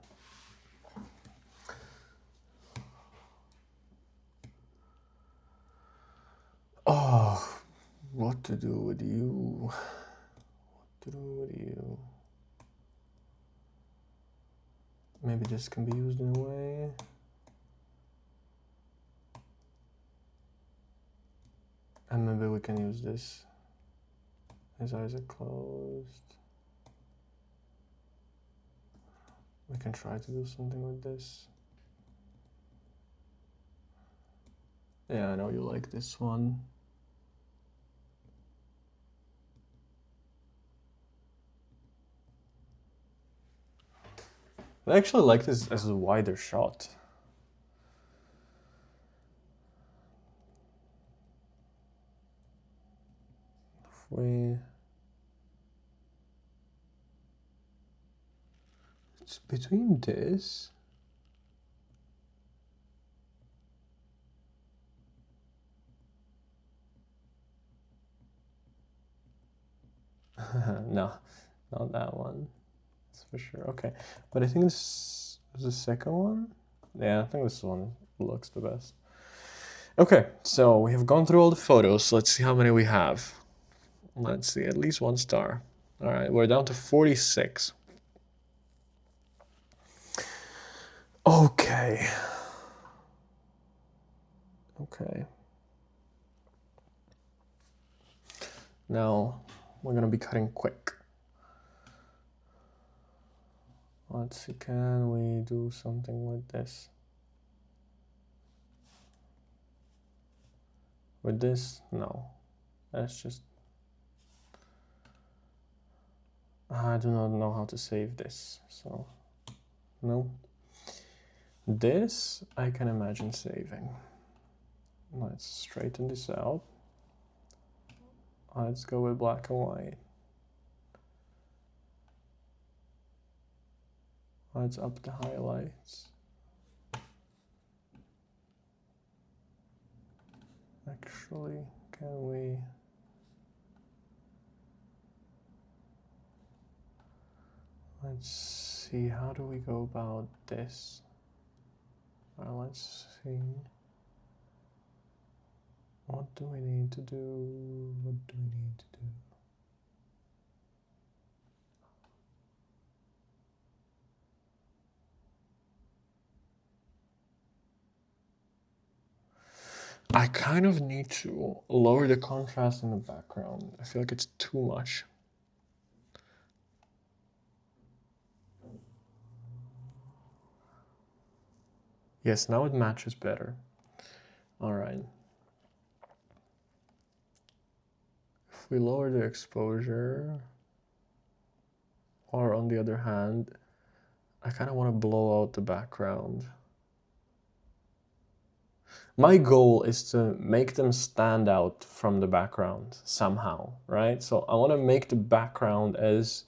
Oh, what to do with you? What to do with you? Maybe this can be used in a way. And maybe we can use this. His eyes are closed. We can try to do something with this. Yeah, I know you like this one. I actually like this as a wider shot. It's between this. No, not that one. That's for sure. Okay, but I think this is the second one. Yeah, I think this one looks the best. Okay, so we have gone through all the photos. Let's see how many we have. Let's see, at least 1 star. All right, we're down to 46. Okay. Okay. Now, we're gonna be cutting quick. Let's see, can we do something with this? With this, no. That's just... I do not know how to save this, so no. This I can imagine saving. Let's straighten this out. Let's go with black and white. Let's up the highlights. Actually, can we... Let's see, how do we go about this? Well, let's see. What do we need to do? What do we need to do? I kind of need to lower the contrast in the background. I feel like it's too much. Yes, now it matches better. All right. If we lower the exposure, or on the other hand, I kind of want to blow out the background. My goal is to make them stand out from the background somehow, right? So I want to make the background as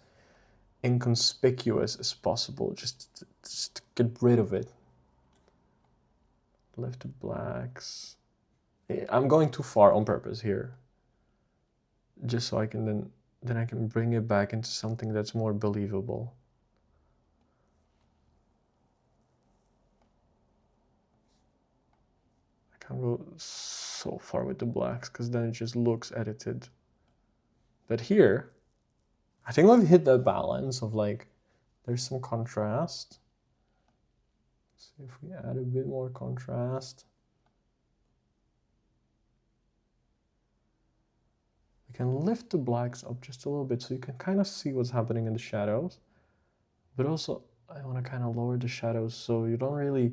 inconspicuous as possible, just to get rid of it. Lift the blacks. I'm going too far on purpose here, just so I can then I can bring it back into something that's more believable. I can't go so far with the blacks because then it just looks edited. But here, I think we've hit that balance of like, there's some contrast. Let's see if we add a bit more contrast. We can lift the blacks up just a little bit so you can kind of see what's happening in the shadows. But also, I want to kind of lower the shadows so you don't really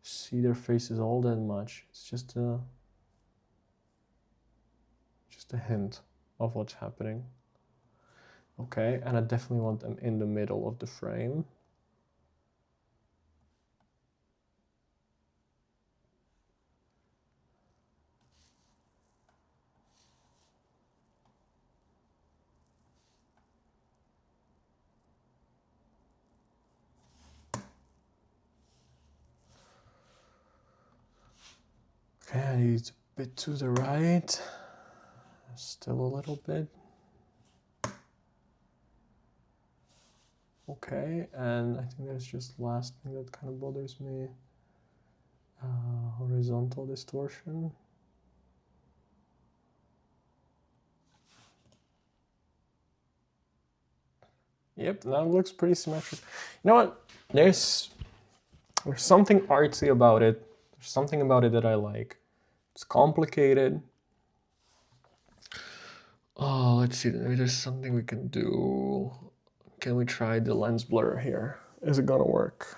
see their faces all that much. It's just a hint of what's happening. Okay, and I definitely want them in the middle of the frame. Okay, I need a bit to the right. Still a little bit. Okay, and I think there's just last thing that kind of bothers me. Horizontal distortion. Yep, now it looks pretty symmetric. You know what? There's something artsy about it. There's something about it that I like. It's complicated. Oh, let's see. Maybe there's something we can do. Can we try the lens blur here? Is it gonna work?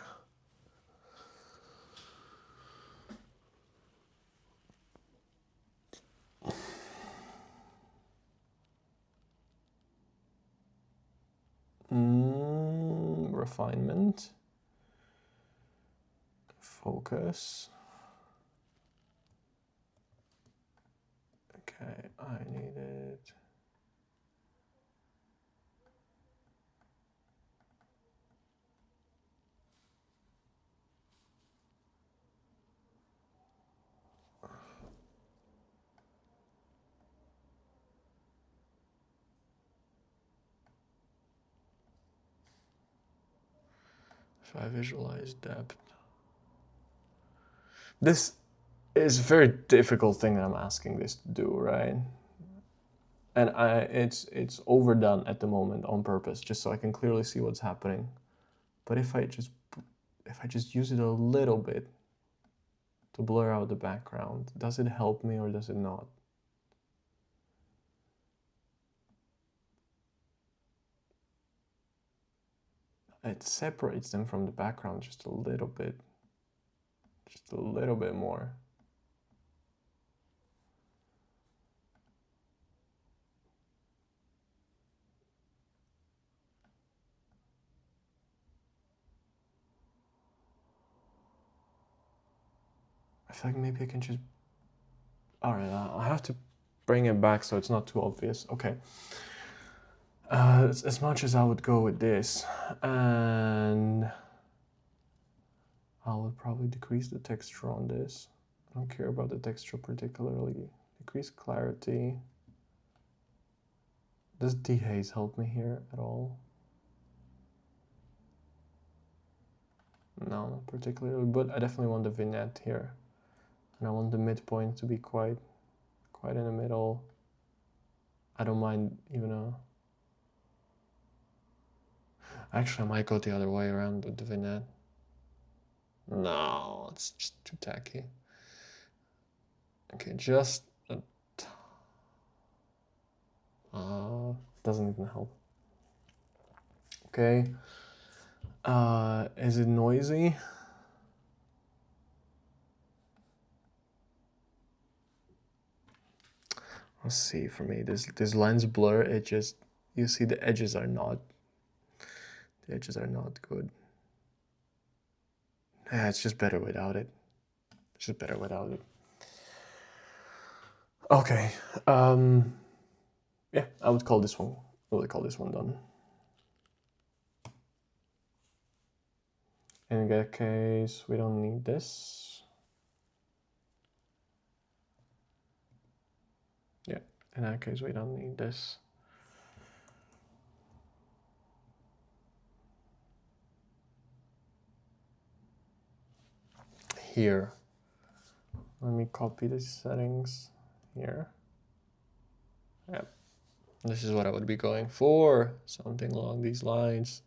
Refinement. Focus. Okay, I need it. If I visualize depth. This is a very difficult thing that I'm asking this to do, right? And it's overdone at the moment on purpose, just so I can clearly see what's happening. But if I just use it a little bit to blur out the background, does it help me or does it not? It separates them from the background just a little bit more. I feel like maybe I can just... All right, I have to bring it back so it's not too obvious. Okay. As much as I would go with this, and I would probably decrease the texture on this. I don't care about the texture particularly. Decrease clarity. Does dehaze help me here at all? No, not particularly, but I definitely want the vignette here. And I want the midpoint to be quite in the middle. I don't mind even a... Actually, I might go the other way around with the vignette. No, it's just too tacky. Okay, just doesn't even help. Okay. Is it noisy? Let's see. For me, this lens blur, it just, you see the edges are not good. Yeah, it's just better without it. It's just better without it. Okay. Yeah, I would call this one done. In that case, we don't need this. Yeah, in that case, we don't need this. Here, let me copy the settings here. Yep, this is what I would be going for, something along these lines.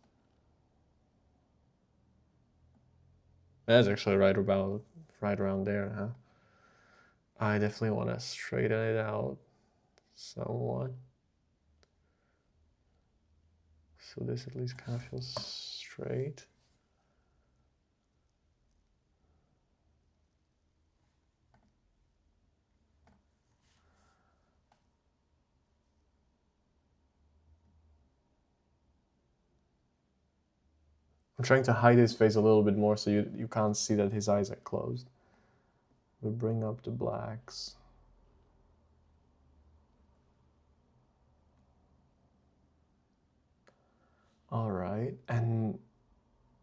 That's actually right around there, huh? I definitely want to straighten it out somewhat. So this at least kind of feels straight. I'm trying to hide his face a little bit more so you can't see that his eyes are closed. We'll bring up the blacks. All right, and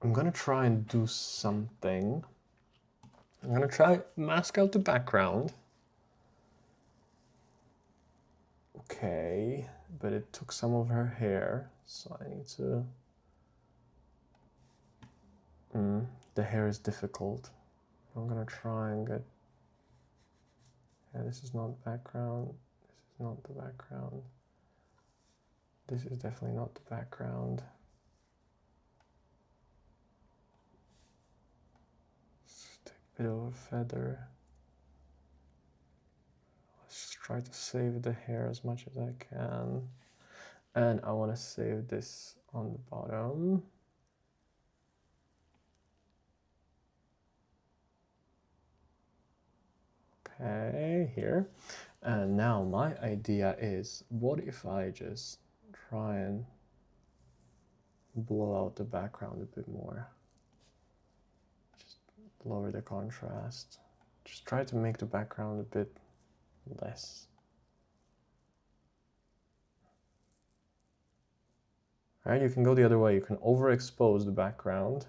I'm gonna try and do something. I'm gonna try mask out the background. Okay, but it took some of her hair, so I need to... the hair is difficult. I'm gonna try and get... Yeah, this is not background. This is not the background. This is definitely not the background. Let's take a bit of a feather. Let's try to save the hair as much as I can. And I want to save this on the bottom. Okay, here. And now my idea is, what if I just try and blow out the background a bit more? Just lower the contrast. Just try to make the background a bit less. All right, you can go the other way. You can overexpose the background.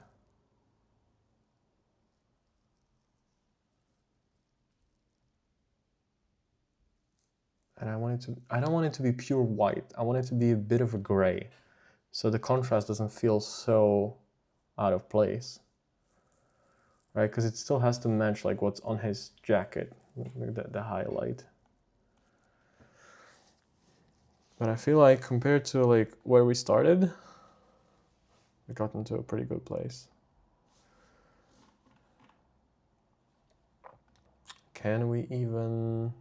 And I don't want it to be pure white. I want it to be a bit of a gray, so the contrast doesn't feel so out of place, right? Because it still has to match like what's on his jacket, the highlight. But I feel like compared to like where we started, we got into a pretty good place. Can we even...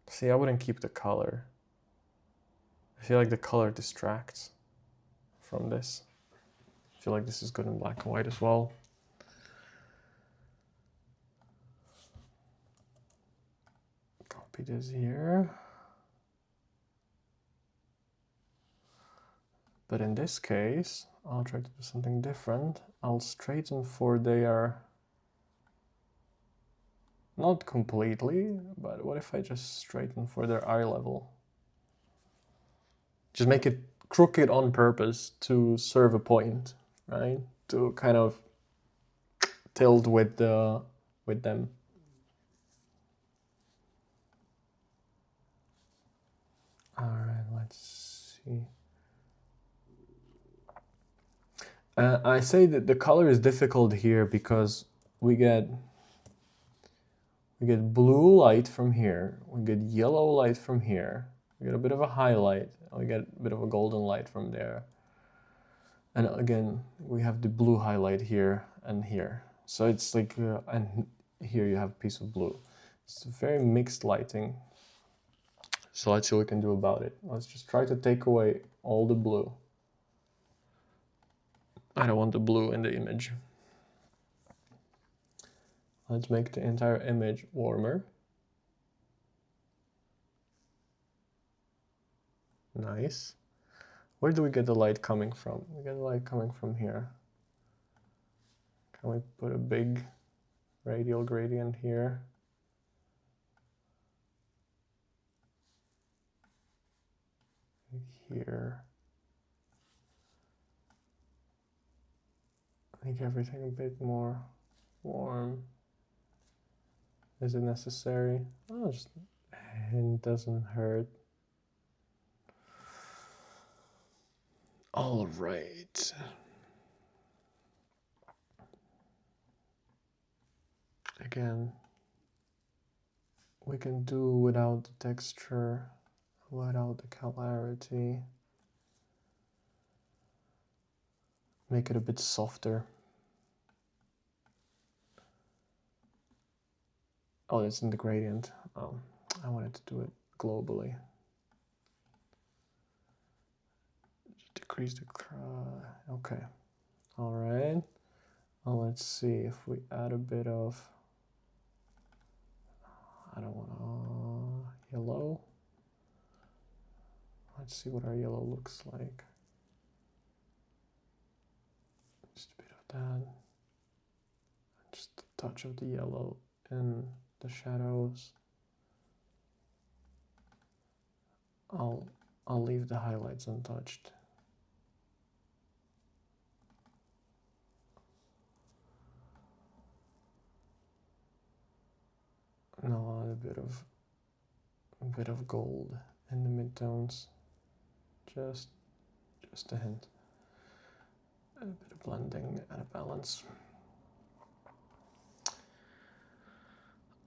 See, I wouldn't keep the color. I feel like the color distracts from this. I feel like this is good in black and white as well. Copy this here. But in this case, I'll try to do something different. I'll straighten for their, not completely, but what if I just straighten for their eye level? Just make it crooked on purpose to serve a point, right? To kind of tilt with them. All right, let's see. I say that the color is difficult here because we get blue light from here, we get yellow light from here, we get a bit of a highlight, and we get a bit of a golden light from there. And again, we have the blue highlight here and here. So it's like, and here you have a piece of blue. It's very mixed lighting. So let's see what we can do about it. Let's just try to take away all the blue. I don't want the blue in the image. Let's make the entire image warmer. Nice. Where do we get the light coming from? We get the light coming from here. Can we put a big radial gradient here? Here. Make everything a bit more warm. Is it necessary? Oh, just, it doesn't hurt. All right. Again, we can do without the texture, without the clarity. Make it a bit softer. Oh, it's in the gradient. I wanted to do it globally. Just decrease the okay. All right. Well, let's see if we add a bit of, I don't want yellow. Let's see what our yellow looks like. Just a bit of that. Just a touch of the yellow in the shadows. I'll leave the highlights untouched. And I'll add a bit of gold in the midtones. Just a hint. A bit of blending and a balance.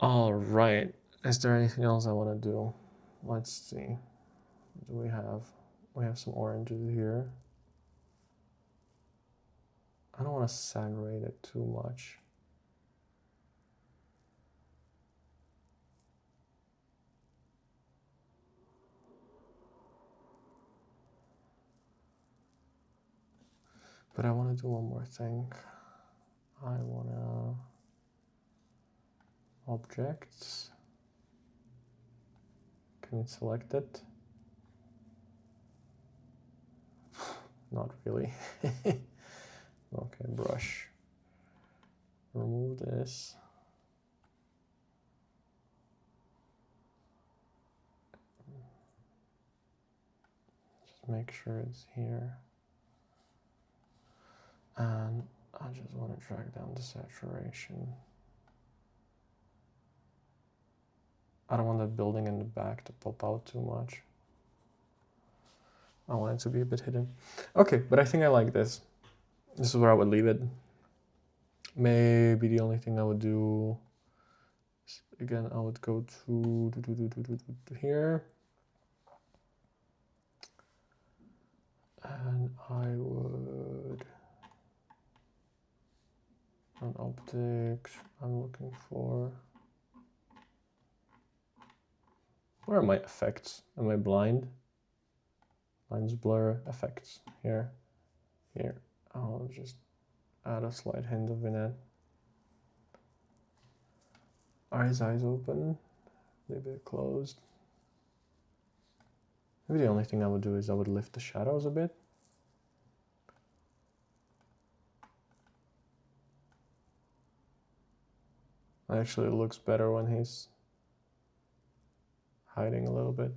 All right. Is there anything else I want to do? Let's see. What do we have? We have some oranges here. I don't want to saturate it too much. But I want to do one more thing. I want to objects. Can you select it? Not really. Okay, brush. Remove this. Just make sure it's here. And I just want to drag down the saturation. I don't want the building in the back to pop out too much. I want it to be a bit hidden. Okay, but I think I like this. This is where I would leave it. Maybe the only thing I would do, again, I would go to here. And I would, on optics, I'm looking for, where are my effects? Am I blind? Lines, blur, effects, here. I'll just add a slight hint of vignette. Are his eyes open? Maybe they're closed. Maybe the only thing I would do is I would lift the shadows a bit. Actually, it looks better when he's hiding a little bit.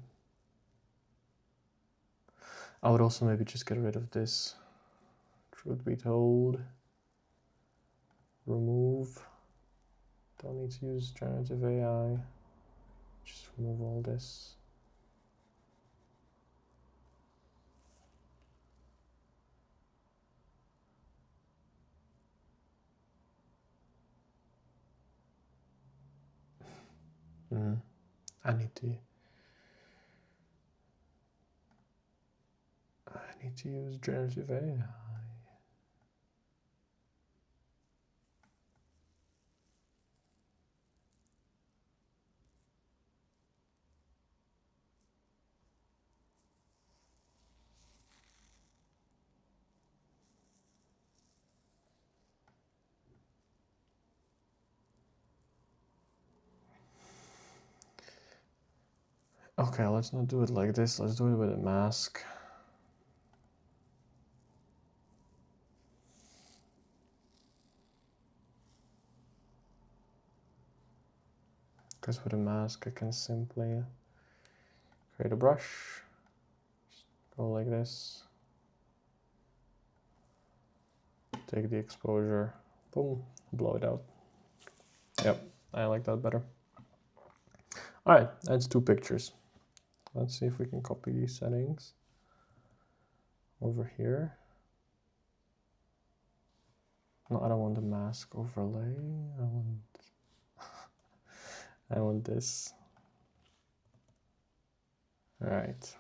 I would also maybe just get rid of this. Truth be told, remove. Don't need to use generative AI. Just remove all this. I need to use generative AI. Okay, let's not do it like this. Let's do it with a mask. Because with a mask, I can simply create a brush, go like this, take the exposure, boom, blow it out. Yep, I like that better. All right, that's 2 pictures. Let's see if we can copy these settings over here. No, I don't want the mask overlay. I want this. All right.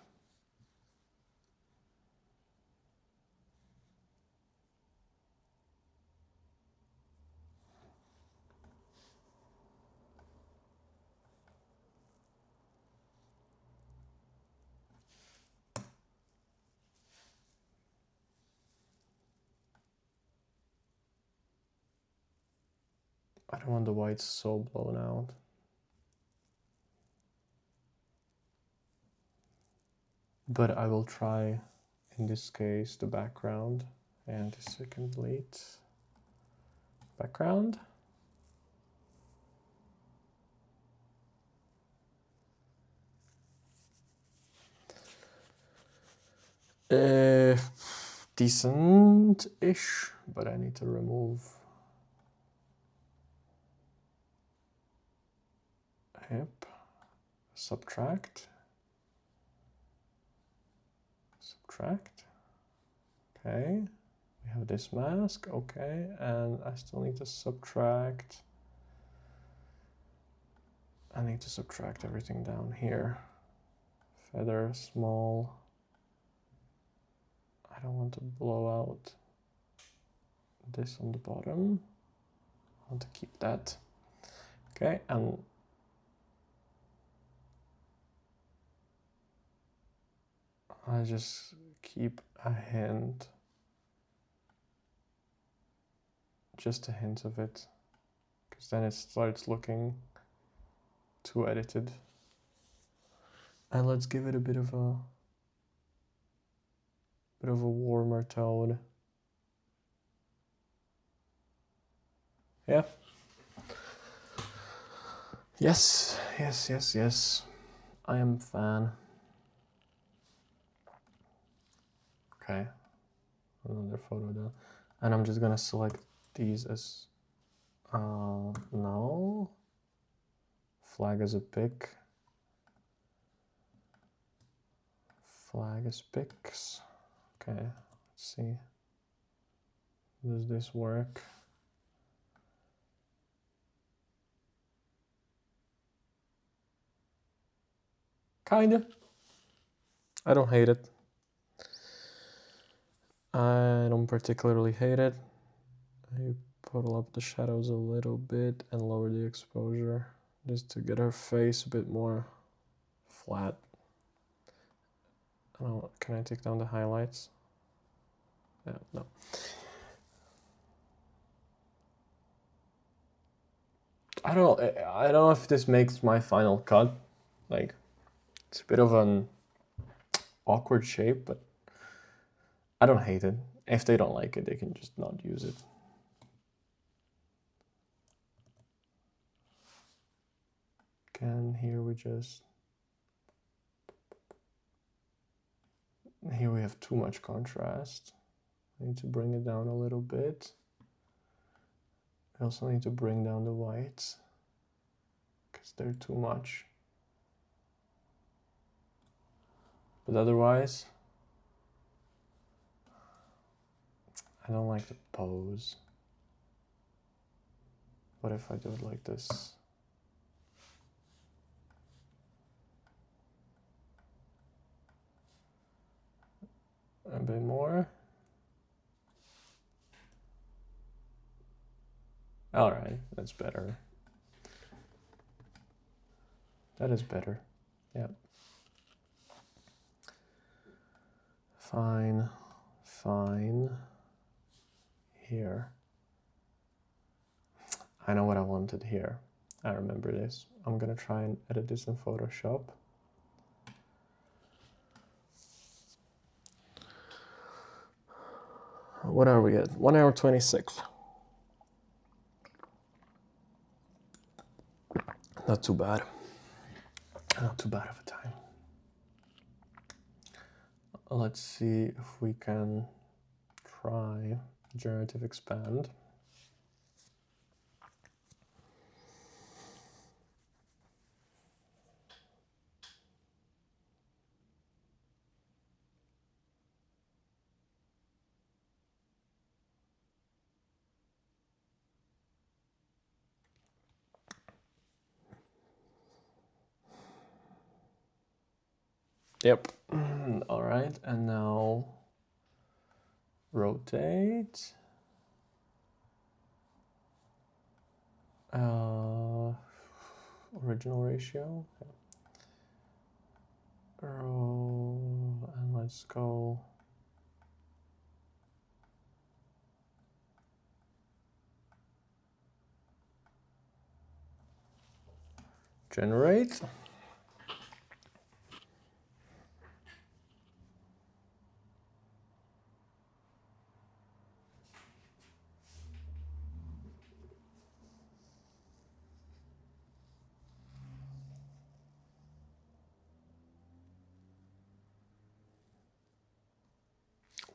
I don't want the whites so blown out. But I will try, in this case, the background and the second delete. Background. Decent-ish, but I need to remove hip, subtract, okay, we have this mask, okay, and I still need to subtract, I need to subtract everything down here, feather, small, I don't want to blow out this on the bottom, I want to keep that, okay, and I just keep a hint, just a hint of it, because then it starts looking too edited. And let's give it a bit of a warmer tone. Yeah. Yes, yes, yes, yes. I am a fan. Okay, another photo down. And I'm just gonna select these as no. Flag as a pick. Flag as picks. Okay, let's see. Does this work? Kinda. I don't hate it. I don't particularly hate it. I puddle up the shadows a little bit and lower the exposure just to get her face a bit more flat. Oh, can I take down the highlights? Yeah, no. I don't know if this makes my final cut. Like, it's a bit of an awkward shape, but I don't hate it. If they don't like it, they can just not use it. Again, here here we have too much contrast. I need to bring it down a little bit. I also need to bring down the whites because they're too much. But otherwise, I don't like the pose. What if I do it like this? A bit more. All right, that's better. That is better. Yep. Fine, fine. Here. I know what I wanted here. I remember this. I'm gonna try and edit this in Photoshop. What are we at? 1 hour 26. Not too bad. Not too bad of a time. Let's see if we can try generative expand. Yep. All right, and now rotate. Original ratio. And let's go. Generate.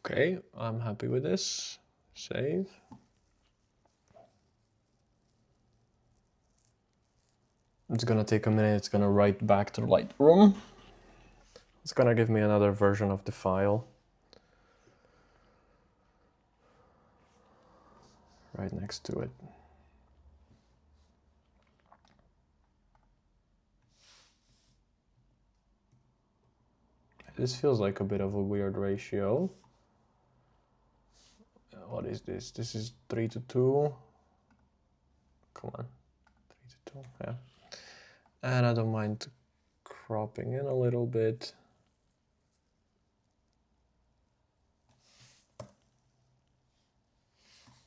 Okay, I'm happy with this. Save. It's gonna take a minute. It's gonna write back to Lightroom. It's gonna give me another version of the file. Right next to it. This feels like a bit of a weird ratio. What is this? This is 3:2. Come on, 3:2, yeah. And I don't mind cropping in a little bit.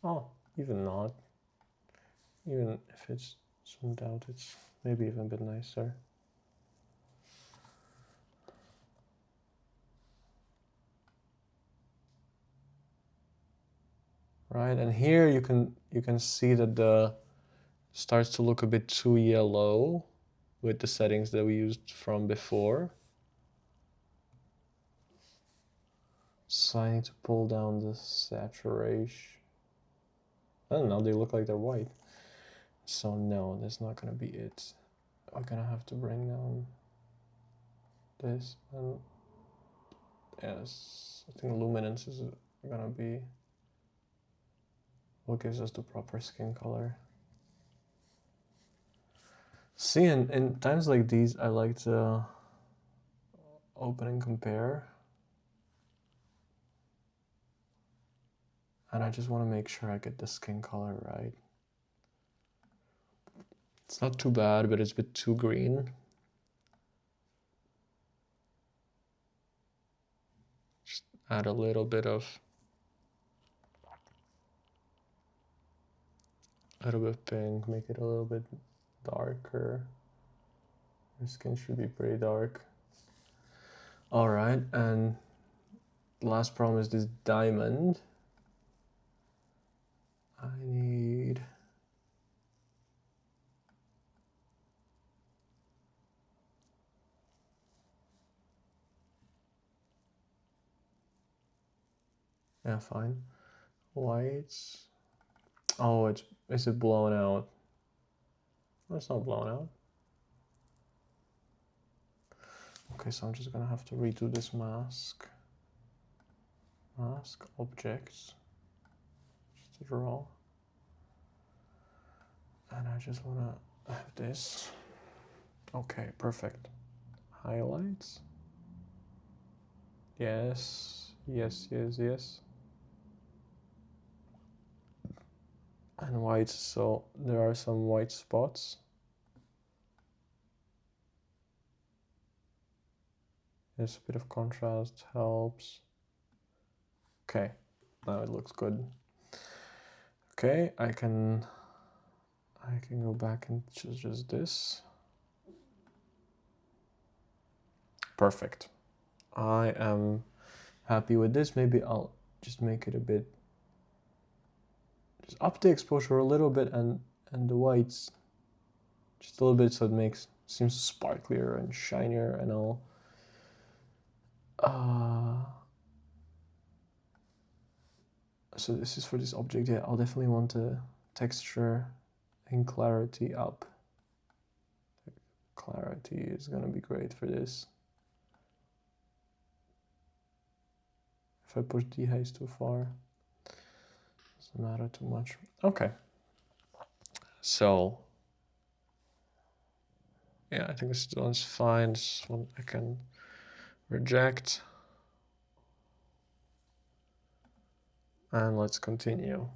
Oh, even not. Even if it's zoomed out, it's maybe even a bit nicer. Right, and here you can see that the starts to look a bit too yellow with the settings that we used from before. So I need to pull down the saturation. I don't know, they look like they're white. So no, that's not gonna be it. I'm gonna have to bring down this and yes, I think luminance is gonna be what gives us the proper skin color. See, in times like these, I like to open and compare. And I just want to make sure I get the skin color right. It's not too bad, but it's a bit too green. Just add a little bit of pink, make it a little bit darker. Your skin should be pretty dark. All right, and last problem is this diamond. I need Yeah, fine. Whites. Oh, is it blown out? No, it's not blown out. Okay, so I'm just gonna have to redo this mask. Mask, objects, just to draw. And I just wanna have this. Okay, perfect. Highlights. Yes, yes, yes, yes. And whites, so there are some white spots. Yes, a bit of contrast helps. Okay, now it looks good. Okay, I can go back and choose just this. Perfect. I am happy with this. Maybe I'll just make it a bit, just up the exposure a little bit and the whites just a little bit, so it seems sparklier and shinier, and I'll so this is for this object. Yeah, I'll definitely want the texture and clarity up. Clarity is gonna be great for this. If I push dehaze too far, doesn't matter too much. Okay. So yeah, I think this one's fine. This one I can reject. And let's continue.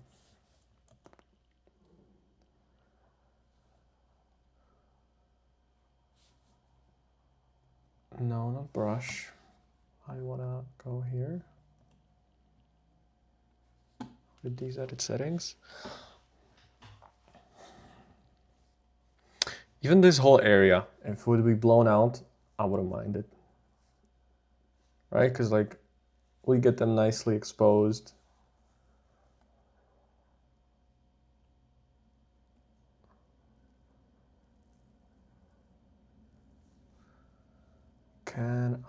No, not brush. I wanna go here with these edit settings. Even this whole area, if it would be blown out, I wouldn't mind it. Right? Because like we get them nicely exposed. Can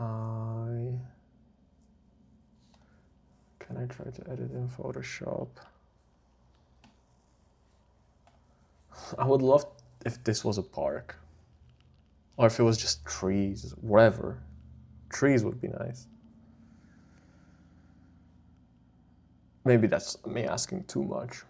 I try to edit in Photoshop? I would love if this was a park. Or if it was just trees, whatever. Trees would be nice. Maybe that's me asking too much.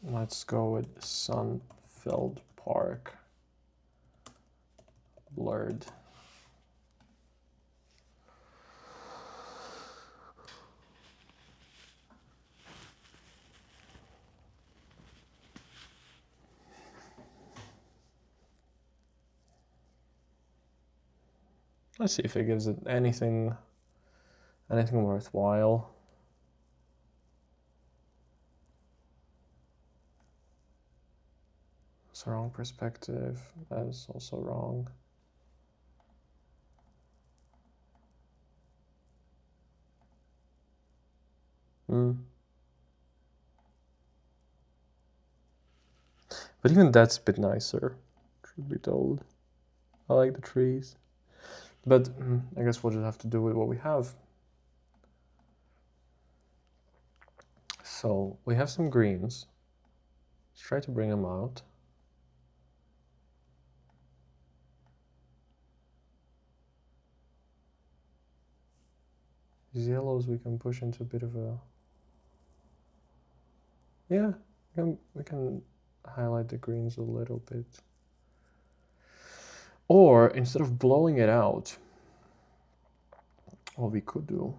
Let's go with sun-filled park. Blurred. Let's see if it gives it anything worthwhile. It's the wrong perspective. That is also wrong. But even that's a bit nicer, truth be told. I like the trees. But I guess we'll just have to do with what we have. So we have some greens. Let's try to bring them out. These yellows we can push into a bit of a... Yeah, we can highlight the greens a little bit. Or instead of blowing it out, what we could do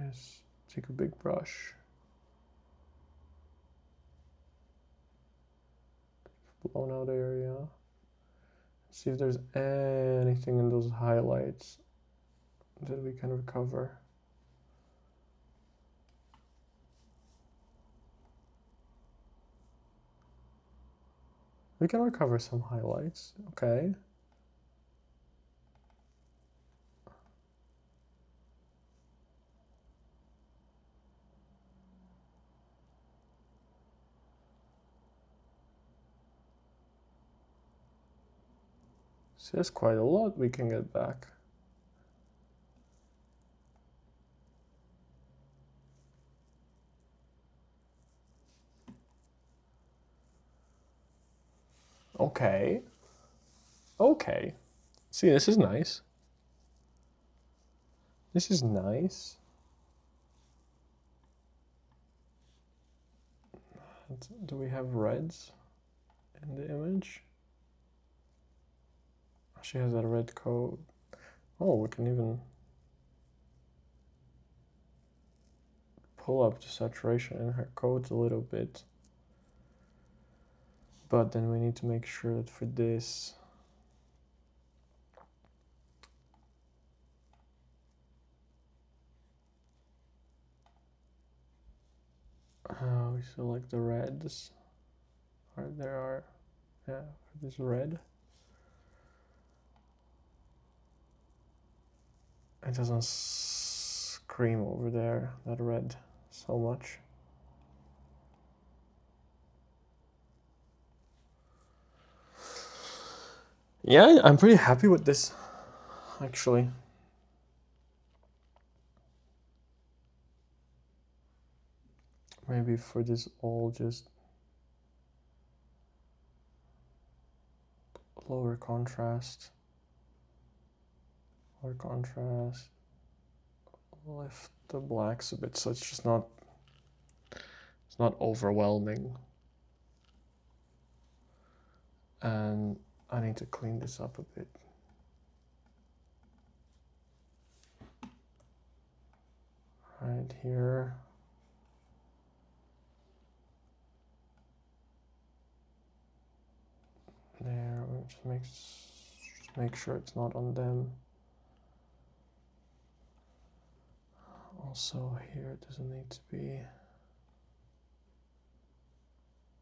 is take a big brush, blown out area, see if there's anything in those highlights that we can recover. We can recover some highlights, okay. So that's quite a lot we can get back. Okay. Okay. See, this is nice. This is nice. Do we have reds in the image? She has a red coat. Oh, we can even pull up the saturation in her coat a little bit. But then we need to make sure that for this, we select the reds. There are, yeah, this red. It doesn't scream over there, that red, so much. Yeah, I'm pretty happy with this, actually. Maybe for this all just lower contrast. Lower contrast. Lift the blacks a bit so it's just not, it's not overwhelming. And I need to clean this up a bit. Right here. There, just make sure it's not on them. Also here, it doesn't need to be.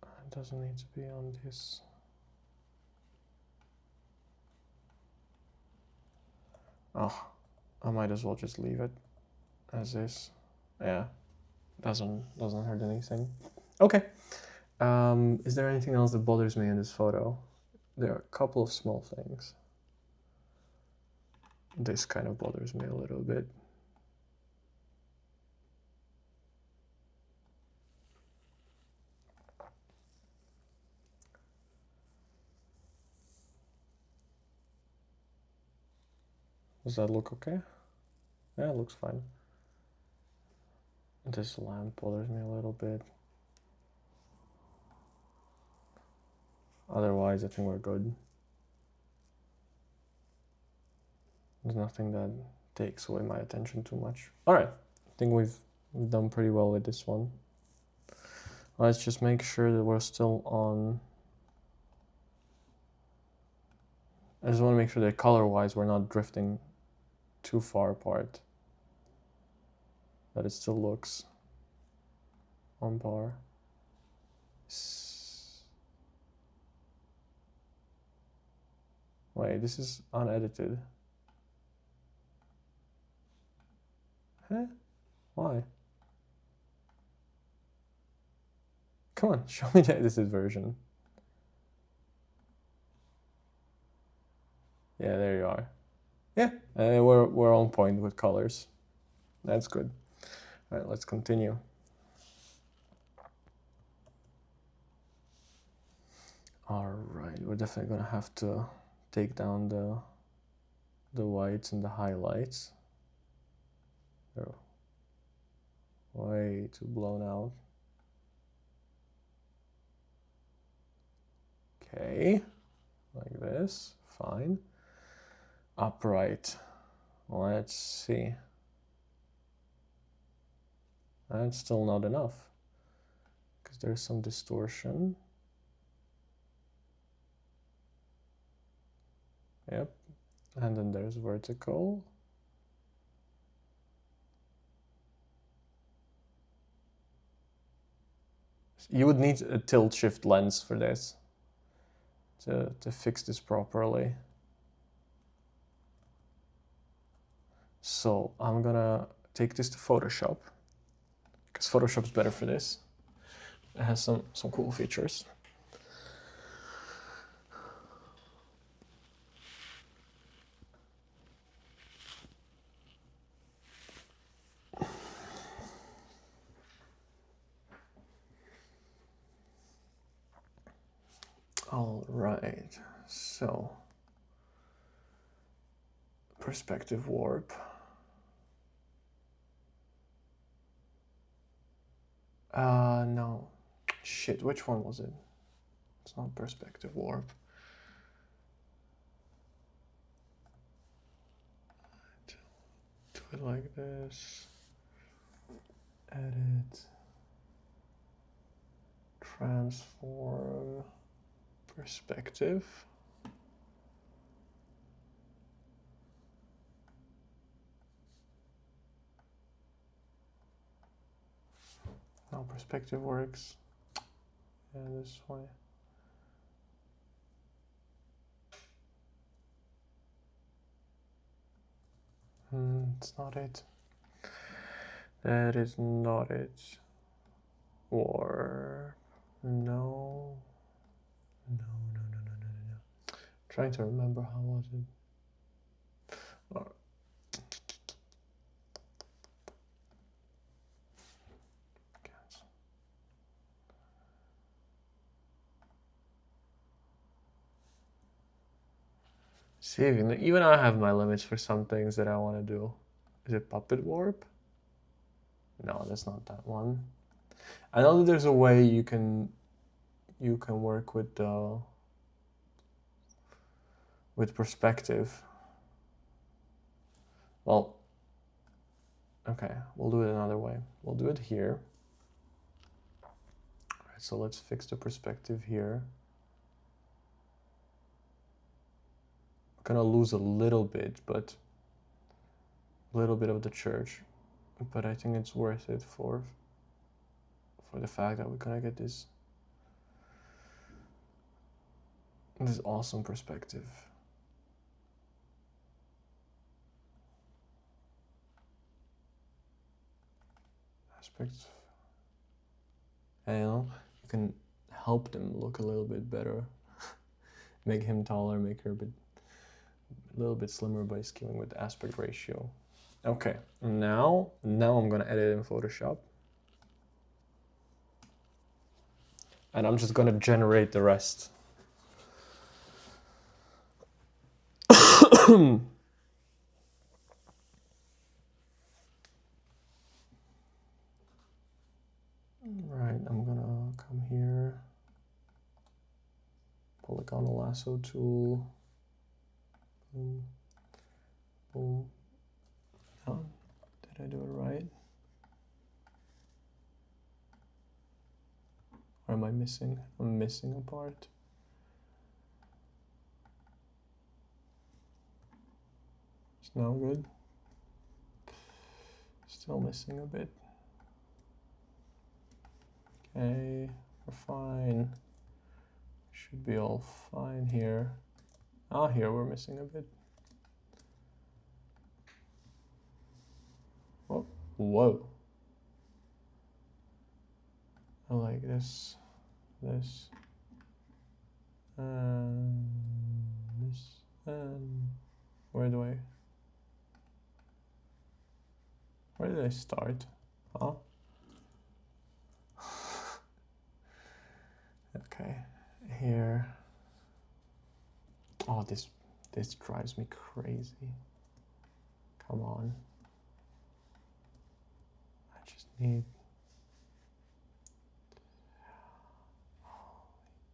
It doesn't need to be on this. Oh, I might as well just leave it as is. Yeah, doesn't hurt anything. Okay. Is there anything else that bothers me in this photo? There are a couple of small things. This kind of bothers me a little bit. Does that look okay? Yeah, it looks fine. This lamp bothers me a little bit. Otherwise, I think we're good. There's nothing that takes away my attention too much. All right, I think we've done pretty well with this one. Let's just make sure that we're still on. I just want to make sure that color-wise we're not drifting too far apart. That it still looks on par. Wait, this is unedited. Huh? Why? Come on, show me the edited version. Yeah, there you are. Yeah, we're on point with colors. That's good. All right, let's continue. All right, we're definitely gonna have to take down the whites and the highlights. They're way too blown out. Okay, like this, fine. Upright, let's see. That's still not enough, because there's some distortion. Yep, and then there's vertical. You would need a tilt shift lens for this to fix this properly. So I'm gonna take this to Photoshop, because Photoshop's better for this. It has some cool features. All right, so perspective warp. No, shit, which one was it? It's not perspective warp. Do it like this. Edit. Transform. Perspective. Now perspective works. Yeah, this way. It's not it. That is not it. Or no. No. Trying to remember how was it. Oh. Cancel. See, even I have my limits for some things that I want to do. Is it puppet warp? No, that's not that one. I know that there's a way you can work with perspective. Well, okay, we'll do it another way. We'll do it here. All right, so let's fix the perspective here. I'm gonna lose a little bit, but a little bit of the church, but I think it's worth it for the fact that we're gonna get this awesome perspective. Aspects, and you can help them look a little bit better. Make him taller, make her a little bit slimmer by skewing with the aspect ratio. Okay, now I'm gonna edit in Photoshop. And I'm just gonna generate the rest. Right, I'm gonna come here, polygonal lasso tool, boom, boom. Oh, did I do it right? Or am I missing? I'm missing a part. It's now good. Still missing a bit. Okay, we're fine. Should be all fine here. Ah, here we're missing a bit. Oh, whoa. I like this, this, and this, and where did I start? Huh? Okay, here. Oh, this drives me crazy. Come on. I just need.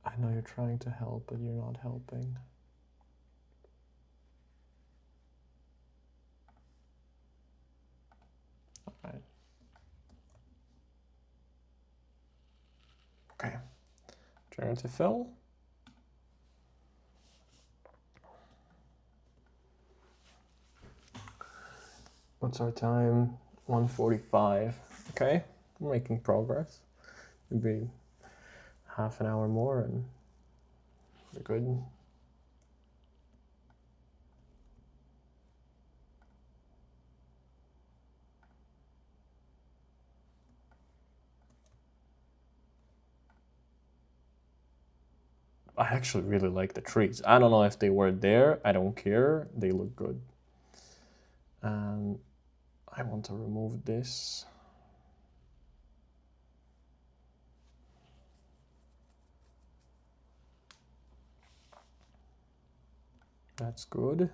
I know you're trying to help, but you're not helping. All right. Okay. Turn to fill. What's our time? 1:45. Okay, we're making progress. Maybe half an hour more and we're good. I actually really like the trees. I don't know if they were there. I don't care. They look good. And I want to remove this. That's good.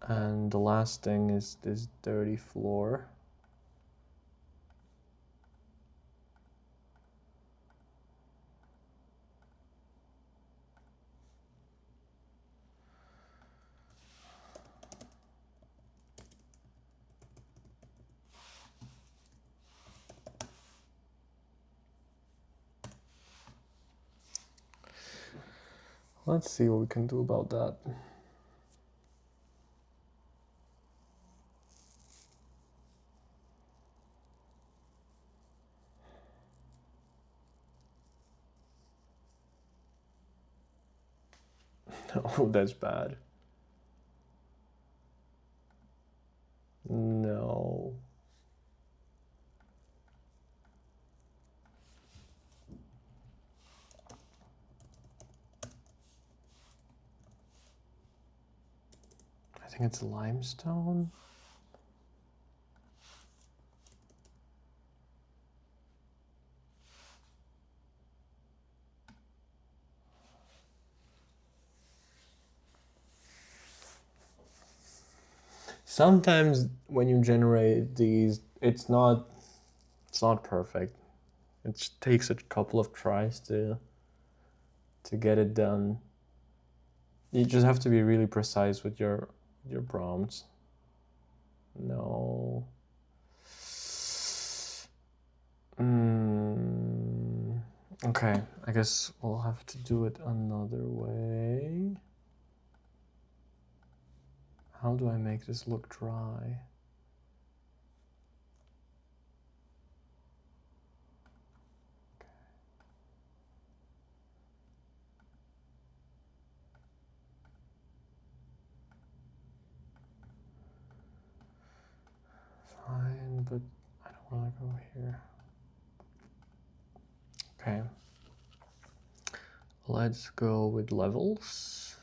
And the last thing is this dirty floor. Let's see what we can do about that. Oh, that's bad. No. I think it's limestone. Sometimes when you generate these, it's not perfect. It takes a couple of tries to get it done. You just have to be really precise with your prompts. No. Okay, I guess we'll have to do it another way. How do I make this look dry? Fine, but I don't want to go here. Okay. Let's go with levels.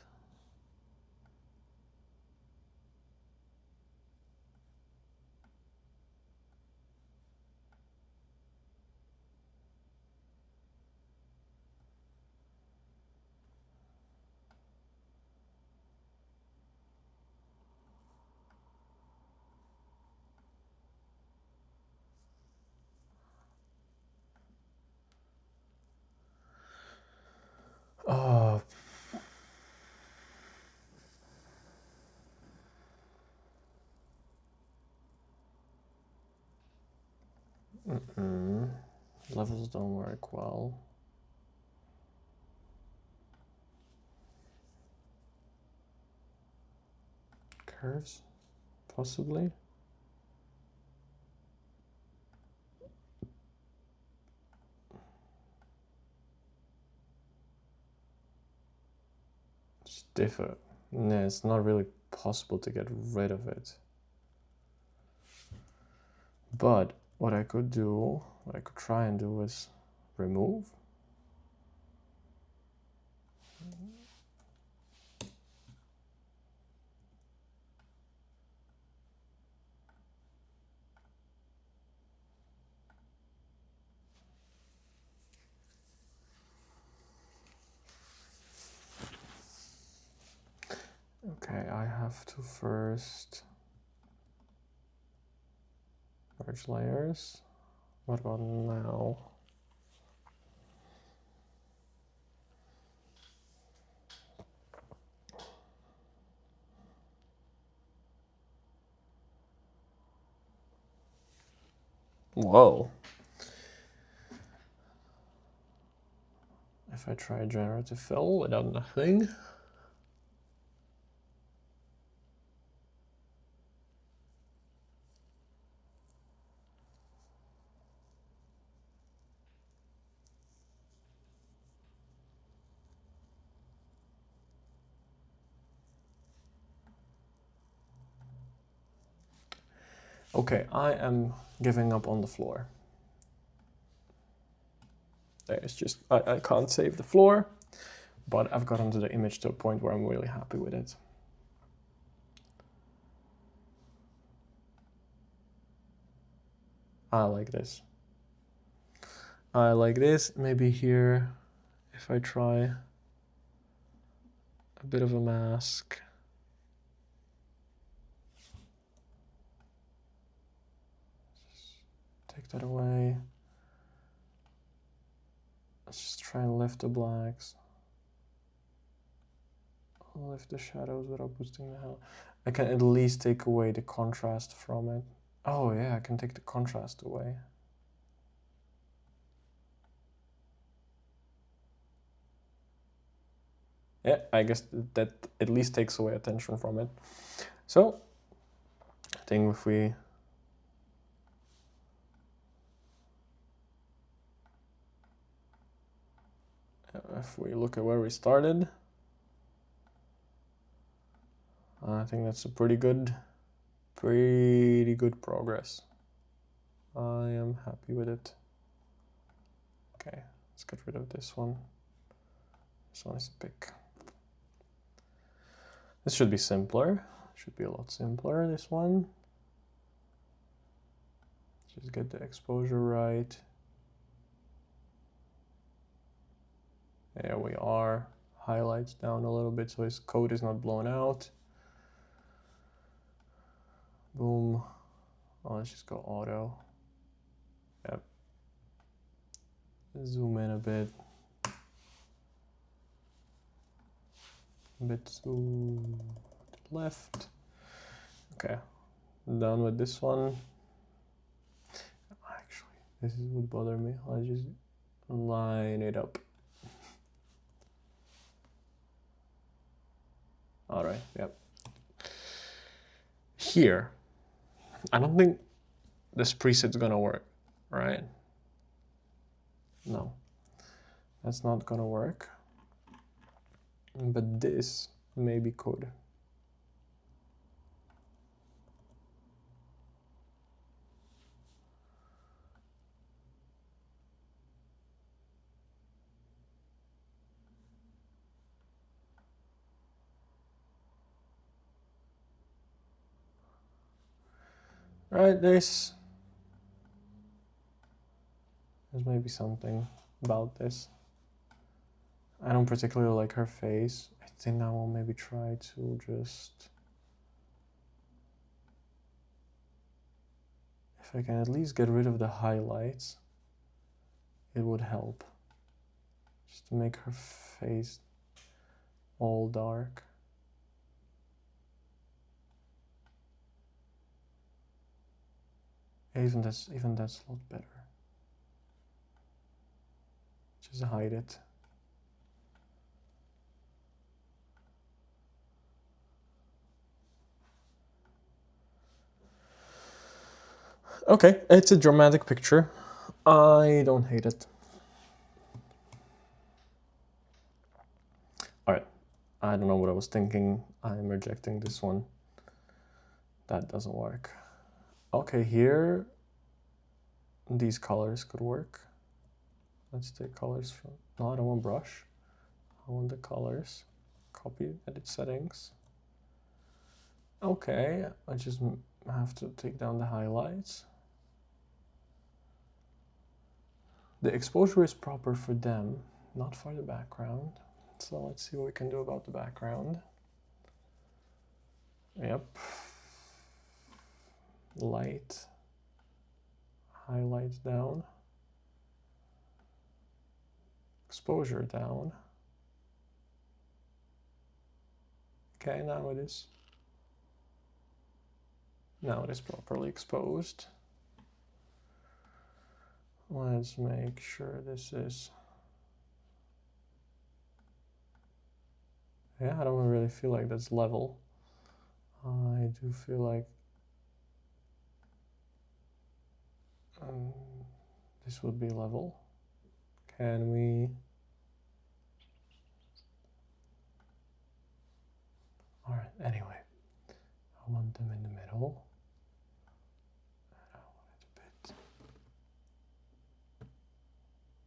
Levels don't work well. Curves, possibly. It's different. No, it's not really possible to get rid of it. But what I could do, what I could try and do is remove. Okay, I have to first merge layers. What about now? Whoa. If I try generative fill without nothing. Okay, I am giving up on the floor. There's just, I can't save the floor, but I've gotten to the image to a point where I'm really happy with it. I like this. I like this. Maybe here, if I try a bit of a mask. Take that away. Let's just try and lift the blacks. Lift the shadows without boosting the hell. I can at least take away the contrast from it. Oh yeah, I can take the contrast away. Yeah, I guess that at least takes away attention from it. So, I think if we look at where we started, I think that's a pretty good progress. I am happy with it. Okay, let's get rid of this one. This one is a pick. This should be simpler. Should be a lot simpler, this one. Just get the exposure right. There we are. Highlights down a little bit so his coat is not blown out. Boom. Oh, let's just go auto. Yep. Zoom in a bit. A bit to the left. Okay. Done with this one. Actually, this would bother me. I'll just line it up. All right, yep. Here, I don't think this preset's gonna work, right? No, that's not gonna work. But this maybe could. Right, there's maybe something about this. I don't particularly like her face. I think I will maybe try to just, if I can at least get rid of the highlights, it would help. Just to make her face all dark. Even that's a lot better. Just hide it. Okay, it's a dramatic picture. I don't hate it. All right, I don't know what I was thinking. I'm rejecting this one. That doesn't work. Okay, here, these colors could work. Let's take colors from, no, I don't want brush. I want the colors. Copy, edit settings. Okay, I just have to take down the highlights. The exposure is proper for them, not for the background. So let's see what we can do about the background. Yep. Light. Highlights down. Exposure down. Okay, now it is. Now it is properly exposed. Let's make sure this is, yeah, I don't really feel like that's level. I do feel like this would be level. Can we? All right, anyway, I want them in the middle. I want it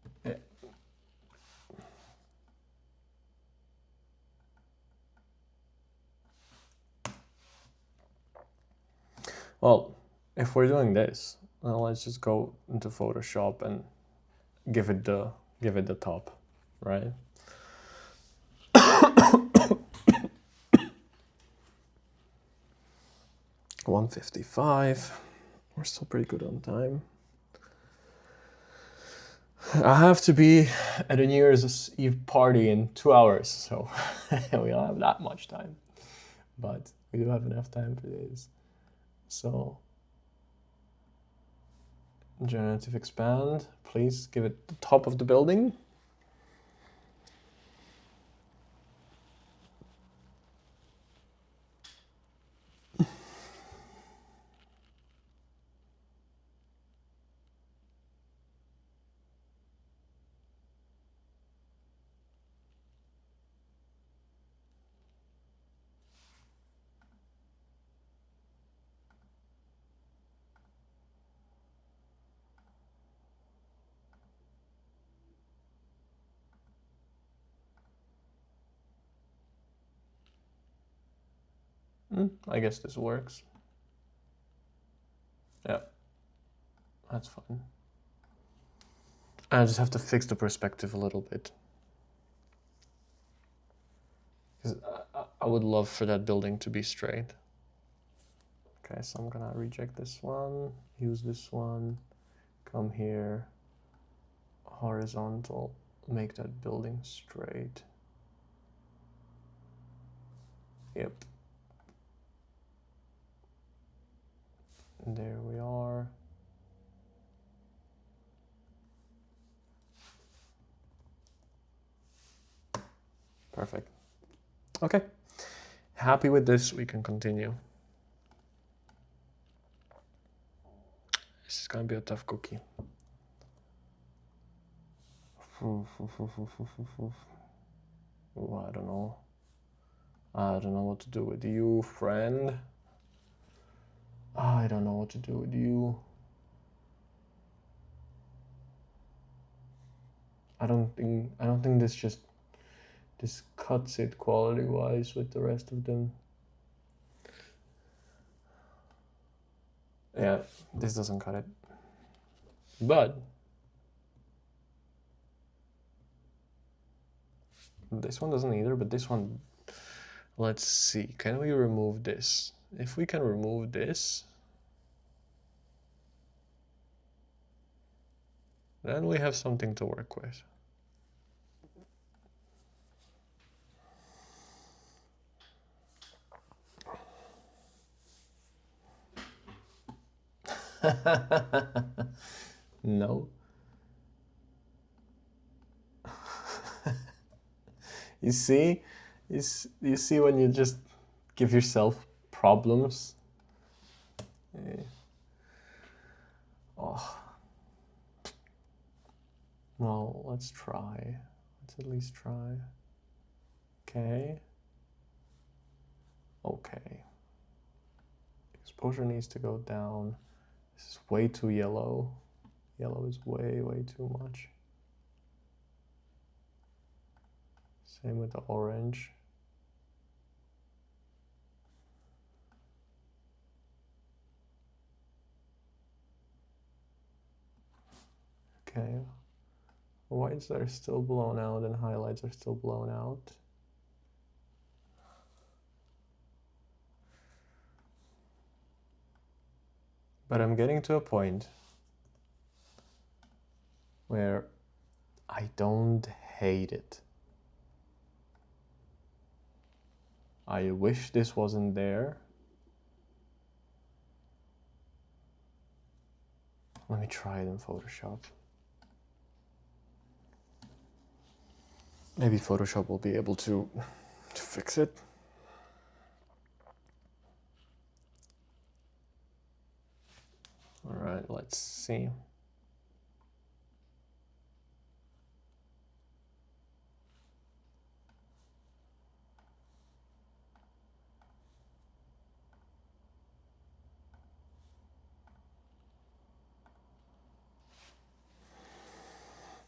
a bit. Well, if we're doing this, well, let's just go into Photoshop and give it the top, right? 1:55. We're still pretty good on time. I have to be at a New Year's Eve party in 2 hours, so we don't have that much time. But we do have enough time for this. So, generative expand, please give it the top of the building. I guess this works. Yeah, that's fine. I just have to fix the perspective a little bit. Because I would love for that building to be straight. Okay, so I'm gonna reject this one, use this one, come here, horizontal, make that building straight. Yep. And there we are. Perfect. Okay. Happy with this, we can continue. This is gonna be a tough cookie. Oh, I don't know. I don't know what to do with you, friend. I don't know what to do with you. I don't think this cuts it quality-wise with the rest of them. Yeah, this doesn't cut it. But this one doesn't either, but this one, let's see, can we remove this? If we can remove this, then we have something to work with. No. You see when you just give yourself problems. Yeah. Oh. Well, let's try. Let's at least try. Okay. Okay. Exposure needs to go down. This is way too yellow. Yellow is way too much. Same with the orange. Okay. Whites are still blown out and highlights are still blown out. But I'm getting to a point where I don't hate it. I wish this wasn't there. Let me try it in Photoshop. Maybe Photoshop will be able to fix it. All right, let's see.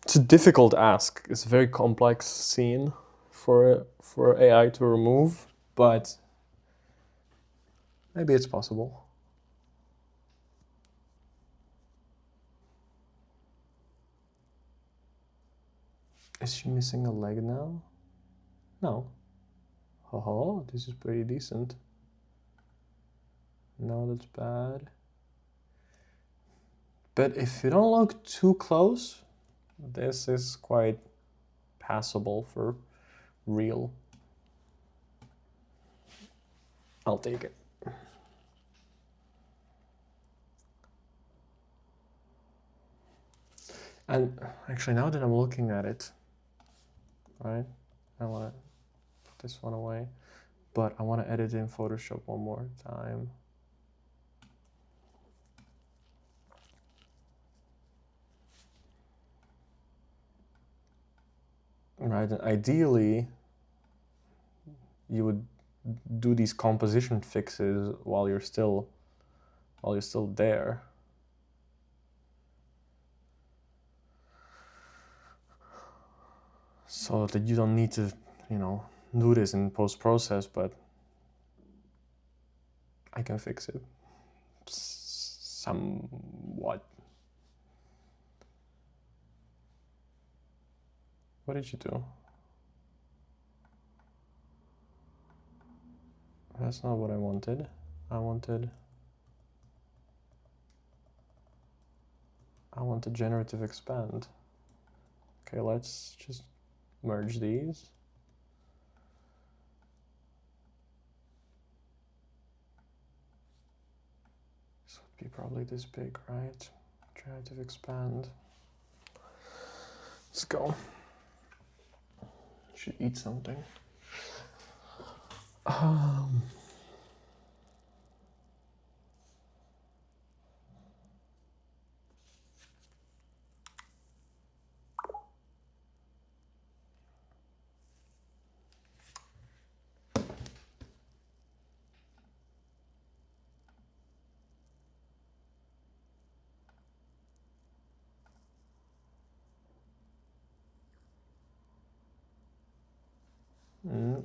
It's a difficult ask. It's a very complex scene for AI to remove, but maybe it's possible. Is she missing a leg now? No. Oh, this is pretty decent. No, that's bad. But if you don't look too close, this is quite passable for real. I'll take it. And actually, now that I'm looking at it, right, I want to put this one away, but I want to edit in Photoshop one more time. Right, and ideally, you would do these composition fixes while you're still there. So that you don't need to, you know, do this in post-process, but I can fix it somewhat. What did you do? That's not what I wanted. I wanted generative expand. Okay, let's just merge these. This would be probably this big, right? Generative expand. Let's go. Should eat something.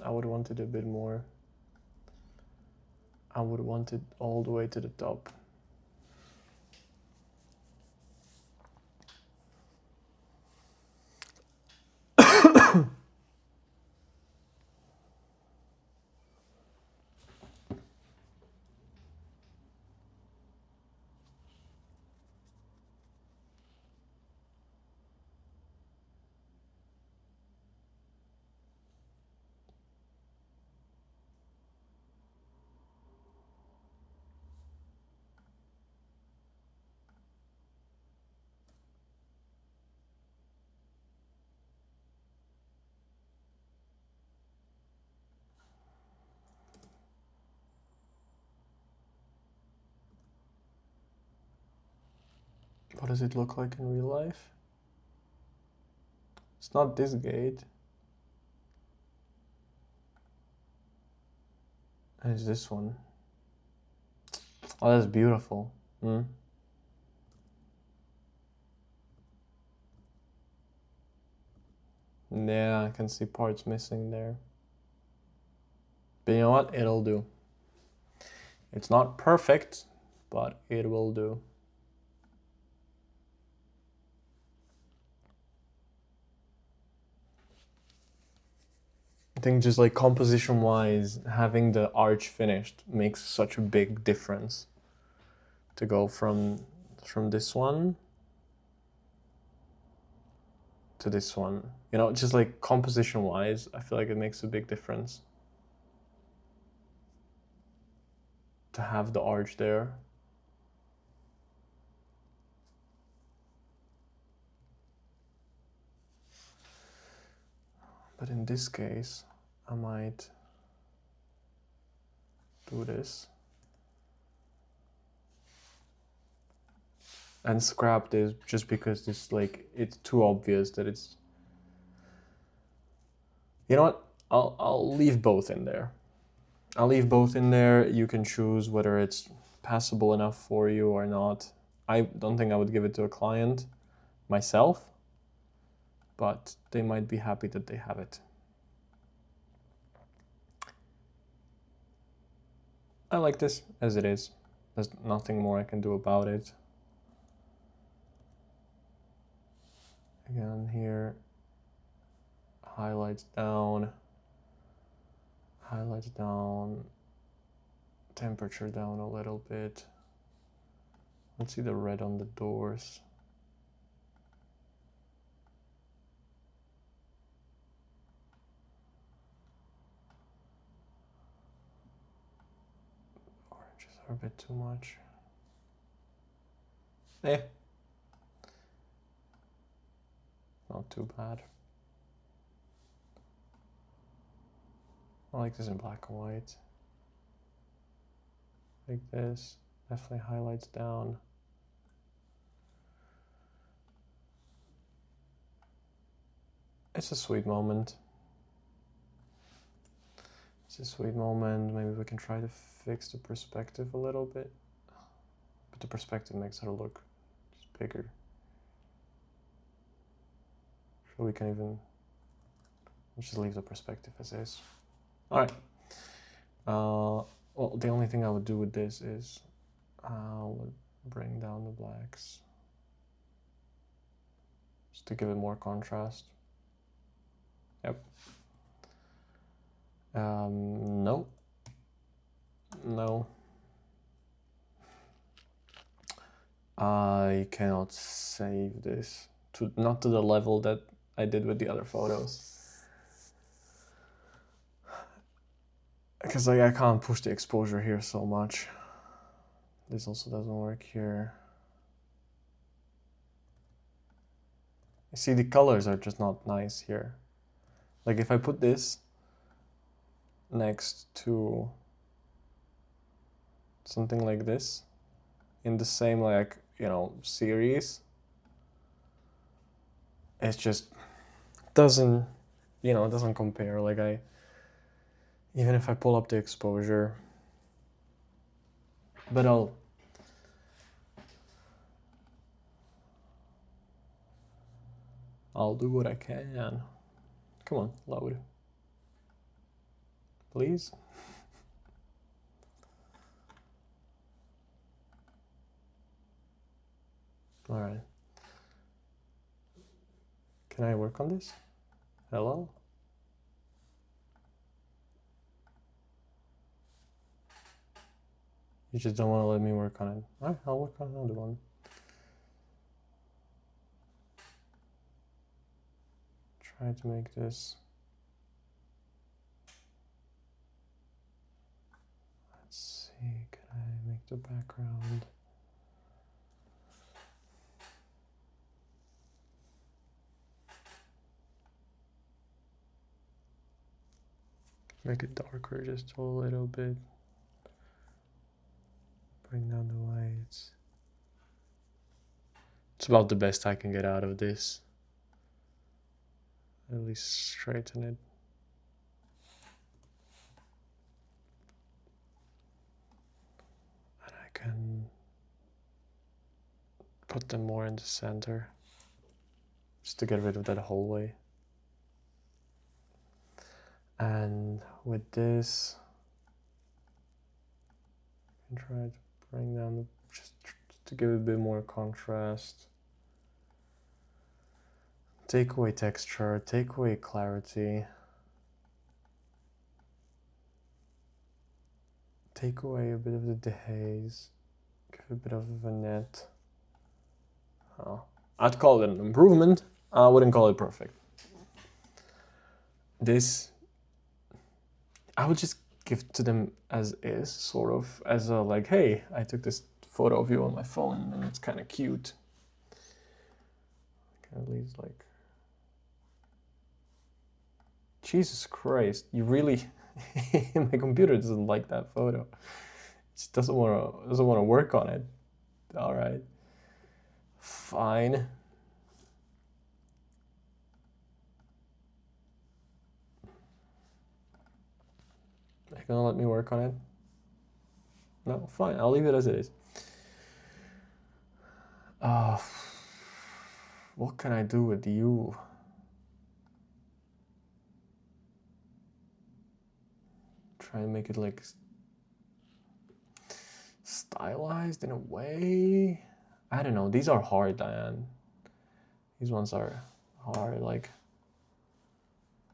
I would want it a bit more. I would want it all the way to the top. What does it look like in real life? It's not this gate. It's this one. Oh, that's beautiful. Yeah, I can see parts missing there. But you know what? It'll do. It's not perfect, but it will do. I think just like composition wise, having the arch finished makes such a big difference. To go from this one to this one. You know, just like composition wise, I feel like it makes a big difference. To have the arch there. But in this case, I might do this. And scrap this just because this, like, it's too obvious that it's... You know what? I'll leave both in there. I'll leave both in there. You can choose whether it's passable enough for you or not. I don't think I would give it to a client myself, but they might be happy that they have it. I like this as it is. There's nothing more I can do about it. Again, here, highlights down temperature down a little bit. Let's see the red on the doors. Oranges are a bit too much. Not too bad. I like this in black and white. Like this. Definitely highlights down. It's a sweet moment. It's a sweet moment. Maybe we can try to fix the perspective a little bit. But the perspective makes her look just bigger. So we can even just leave the perspective as is. All right. Well, the only thing I would do with this is I would bring down the blacks just to give it more contrast. Yep. No. No. I cannot save this not to the level that I did with the other photos. Because like I can't push the exposure here so much. This also doesn't work here. You see, the colors are just not nice here. Like if I put this next to something like this in the same, like, you know, series, it just doesn't, you know, it doesn't compare. Like even if I pull up the exposure, but I'll do what I can. Come on, load. Please. All right. Can I work on this? Hello? You just don't want to let me work on it. All right, I'll work on another one. Try to make this. Let's see, can I make the background? Make it darker just a little bit. Bring down the whites. It's about the best I can get out of this. At least straighten it. And I can put them more in the center, just to get rid of that hallway. And with this, I can try to bring down the, just to give it a bit more contrast. Take away texture, take away clarity. Take away a bit of the dehaze, give a bit of a vignette. I'd call it an improvement. I wouldn't call it perfect. This, I would just give to them as is, sort of, as a like, hey, I took this photo of you on my phone and it's kind of cute. At least like, Jesus Christ, you really, my computer doesn't like that photo. It just doesn't want to work on it. All right, fine. Are you gonna let me work on it? No, fine, I'll leave it as it is. What can I do with you? Try and make it like stylized in a way. I don't know. These are hard, DeAnna. These ones are hard. Like,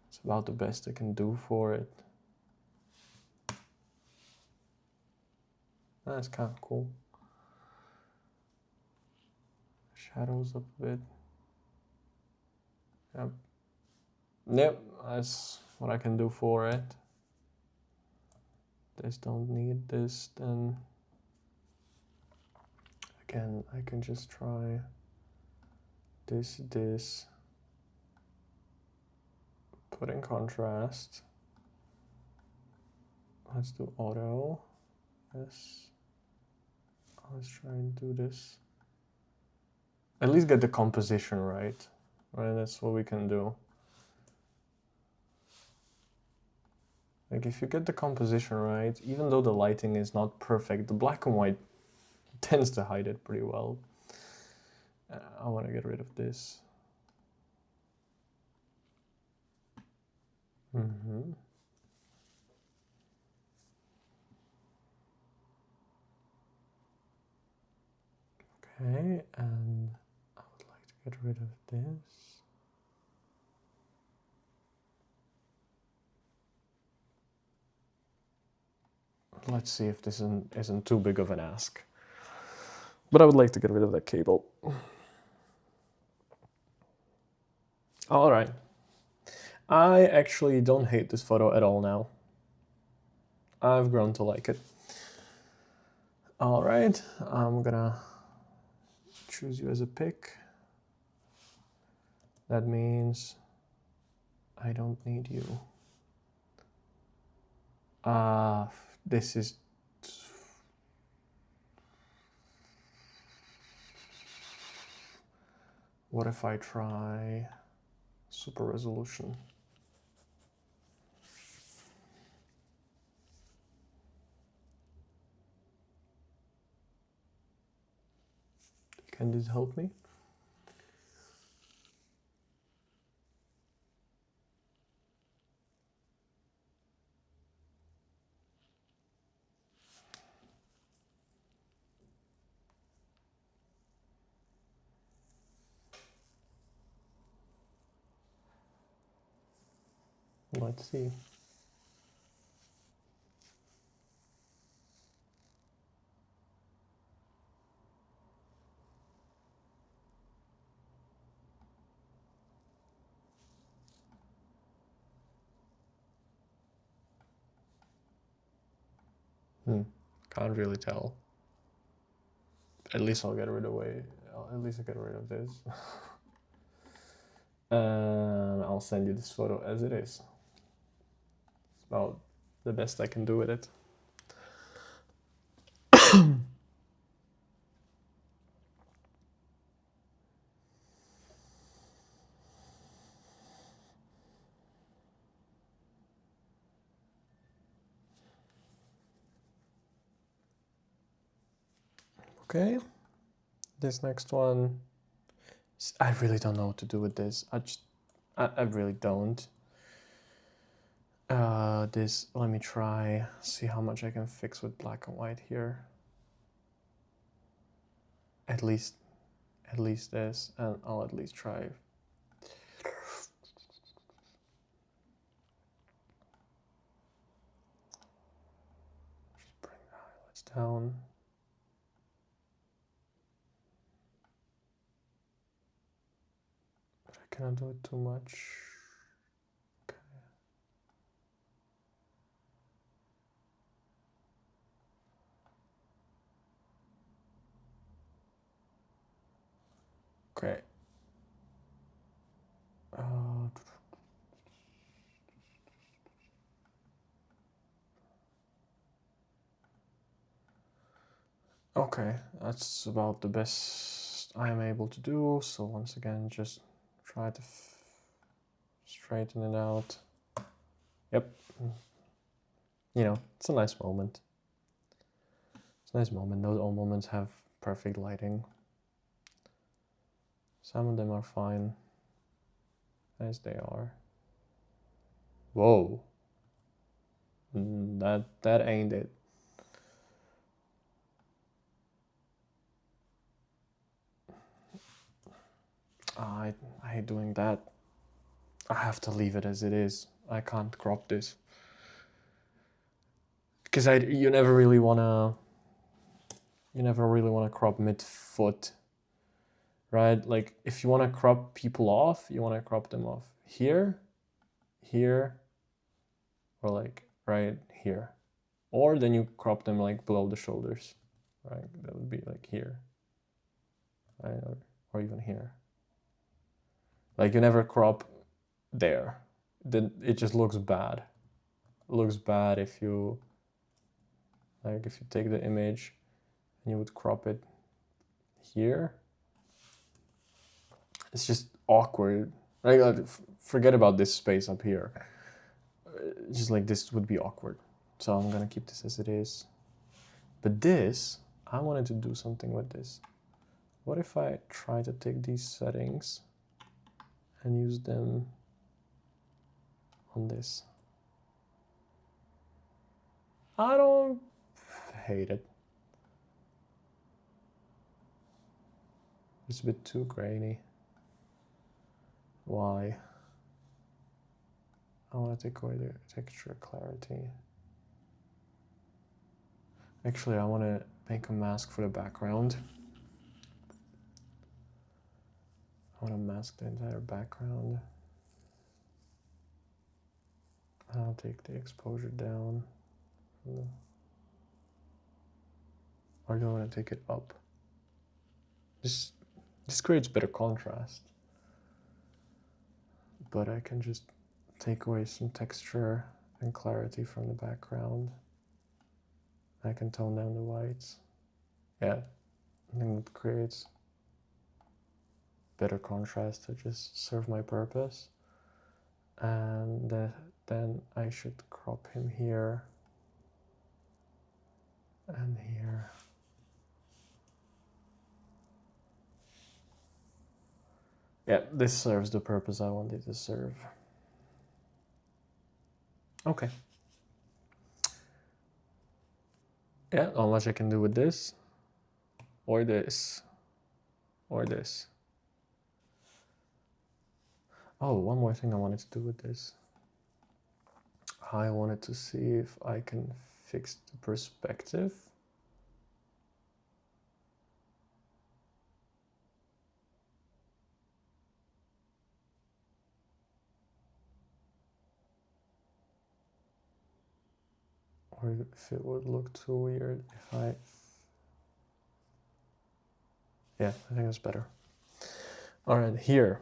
it's about the best I can do for it. That's kind of cool. Shadows up a bit. Yep. Yep, that's what I can do for it. This don't need this, then again, I can just try this, put in contrast. Let's do auto. Yes. Let's try and do this. At least get the composition right. Right, that's what we can do. Like if you get the composition right, even though the lighting is not perfect, the black and white tends to hide it pretty well. I want to get rid of this. Okay, and I would like to get rid of this. Let's see if this isn't too big of an ask. But I would like to get rid of that cable. All right. I actually don't hate this photo at all now. I've grown to like it. All right, I'm gonna choose you as a pick. That means I don't need you. This is... What if I try super resolution? Can this help me? Let's see. Can't really tell. At least I'll get rid of At least I'll get rid of this. And I'll send you this photo as it is. It's about the best I can do with it. Okay, this next one, I really don't know what to do with this. I really don't. Let me try, see how much I can fix with black and white here. At least this, and I'll at least try. Just bring the highlights down. But I cannot do it too much. Okay. Okay, that's about the best I am able to do. So once again, just try to straighten it out. Yep. You know, it's a nice moment. It's a nice moment. Those all moments have perfect lighting. Some of them are fine, as they are. Whoa. That ain't it. I hate doing that. I have to leave it as it is. I can't crop this. Because you never really wanna You never really want to crop mid-foot, right? Like if you want to crop people off, you want to crop them off here, here, or like right here. Or then you crop them like below the shoulders, right? That would be like here, right? Or even here. Like you never crop there. Then it just looks bad. It looks bad if you, like if you take the image and you would crop it here. It's just awkward. Like forget about this space up here. Just like this would be awkward. So I'm gonna keep this as it is. But this, I wanted to do something with this. What if I try to take these settings and use them on this? I don't hate it. It's a bit too grainy. Why? I want to take away the texture clarity. Actually, I want to make a mask for the background. I want to mask the entire background. I'll take the exposure down. Or do I want to take it up? This creates better contrast. But I can just take away some texture and clarity from the background. I can tone down the whites. Yeah, I think it creates better contrast to just serve my purpose. And then I should crop him here and here. Yeah, this serves the purpose I want it to serve. Okay. Yeah, not much I can do with this, or this, or this. Oh, one more thing I wanted to do with this. I wanted to see if I can fix the perspective. Or if it would look too weird if I... Yeah, I think that's better. All right, here.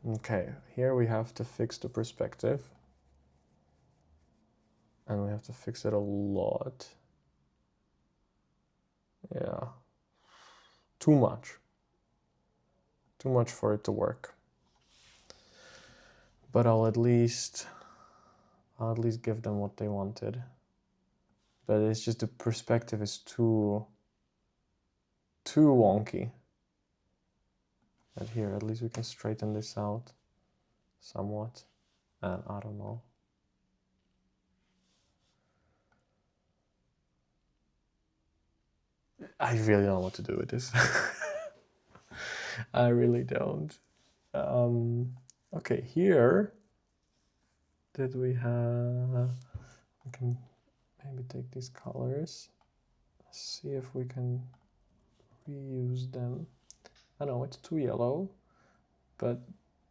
Okay, here we have to fix the perspective. And we have to fix it a lot. Yeah. Too much. Too much for it to work. But I'll at least give them what they wanted. But it's just the perspective is too wonky. And here, at least we can straighten this out somewhat. And I don't know. I really don't know what to do with this. I really don't. Okay, here did we have... We can maybe take these colors, see if we can reuse them. I know it's too yellow, but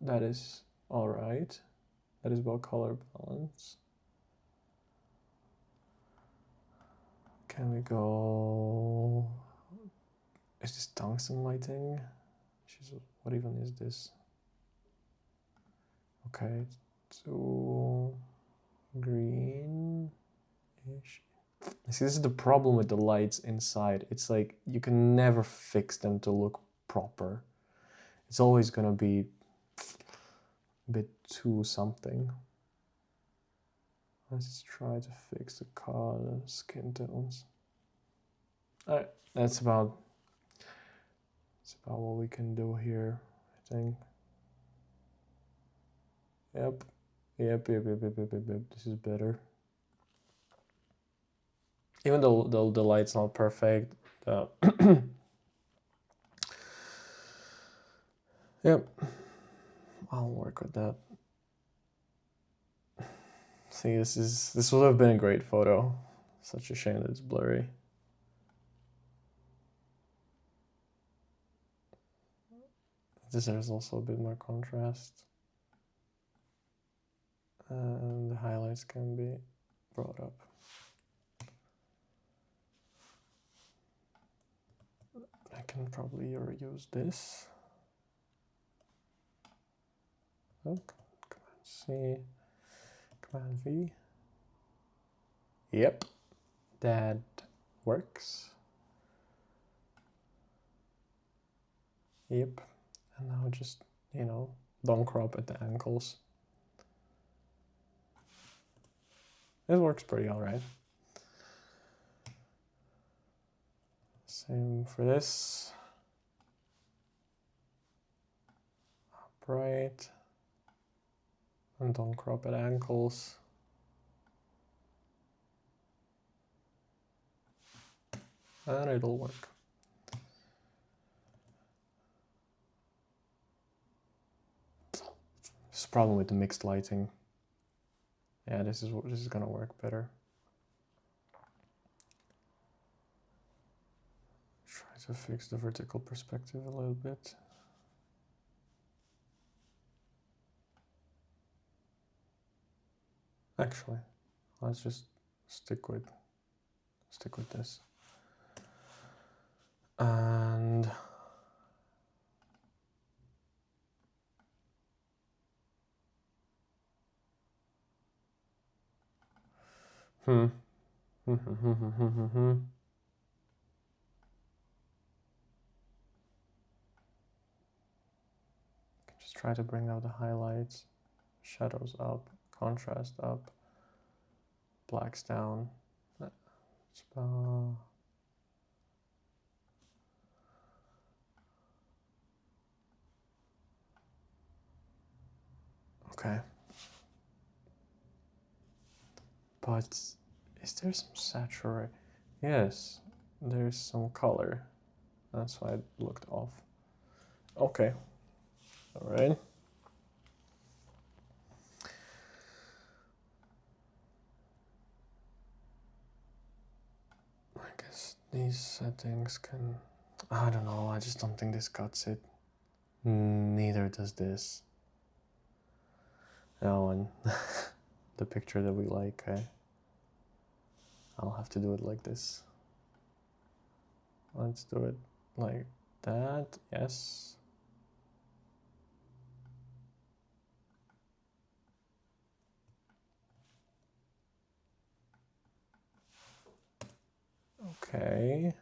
that is all right. That is about color balance. Can we go... Is this tungsten lighting? Jesus, what even is this? Okay, too green-ish. See, this is the problem with the lights inside. It's like you can never fix them to look proper. It's always gonna be a bit too something. Let's try to fix the color, skin tones. Alright, that's about what we can do here, I think. Yep. This is better. Even though the light's not perfect. Yep. I'll work with that. See, this would have been a great photo. Such a shame that it's blurry. There's also a bit more contrast. And the highlights can be brought up. I can probably reuse this. Oh, Command C, Command V. Yep, that works. Yep, and now just, you know, don't crop at the ankles. It works pretty all right. Same for this. Upright. And don't crop at ankles. And it'll work. There's a problem with the mixed lighting. Yeah, this is gonna work better. Try to fix the vertical perspective a little bit. Actually, let's just stick with this. And just try to bring out the highlights, shadows up, contrast up, blacks down. Okay. But is there some saturation? Yes, there's some color. That's why it looked off. Okay. All right. I guess these settings can... I don't know, I just don't think this cuts it. Neither does this. Oh, and the picture that we like, I'll have to do it like this. Let's do it like that, yes. Okay.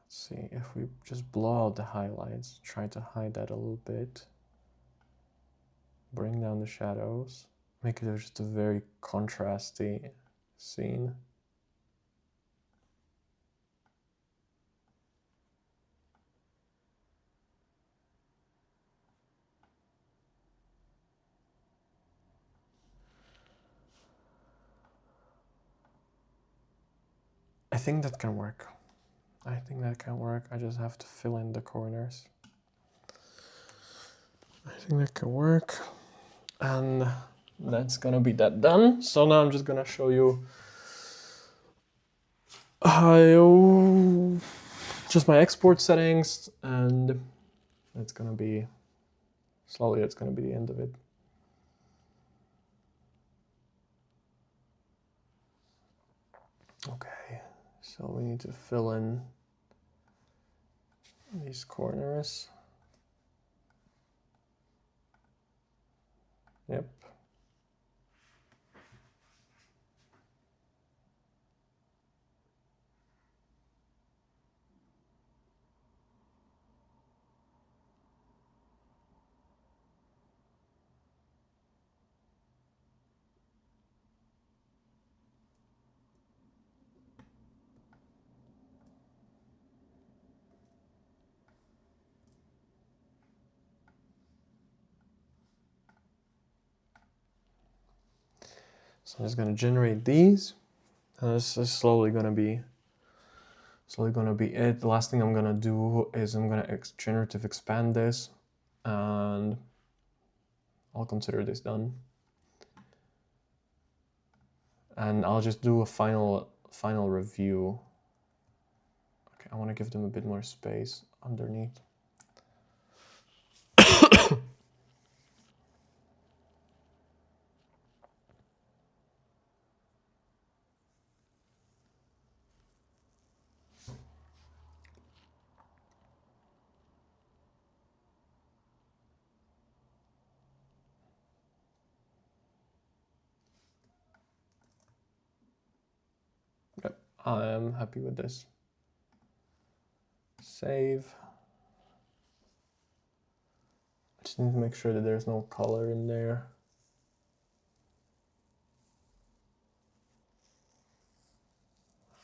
Let's see, if we just blow out the highlights, try to hide that a little bit. Bring down the shadows. Make it just a very contrasty scene. I think that can work. I think that can work. I just have to fill in the corners. I think that can work. And that's gonna be that done. So now I'm just gonna show you just my export settings, and it's gonna be slowly, it's gonna be the end of it. Okay, so we need to fill in these corners. Yep. So I'm just gonna generate these, and this is slowly gonna be it. The last thing I'm gonna do is I'm gonna generative expand this, and I'll consider this done. And I'll just do a final review. Okay, I want to give them a bit more space underneath. Yep, I am happy with this. Save. Just need to make sure that there's no color in there.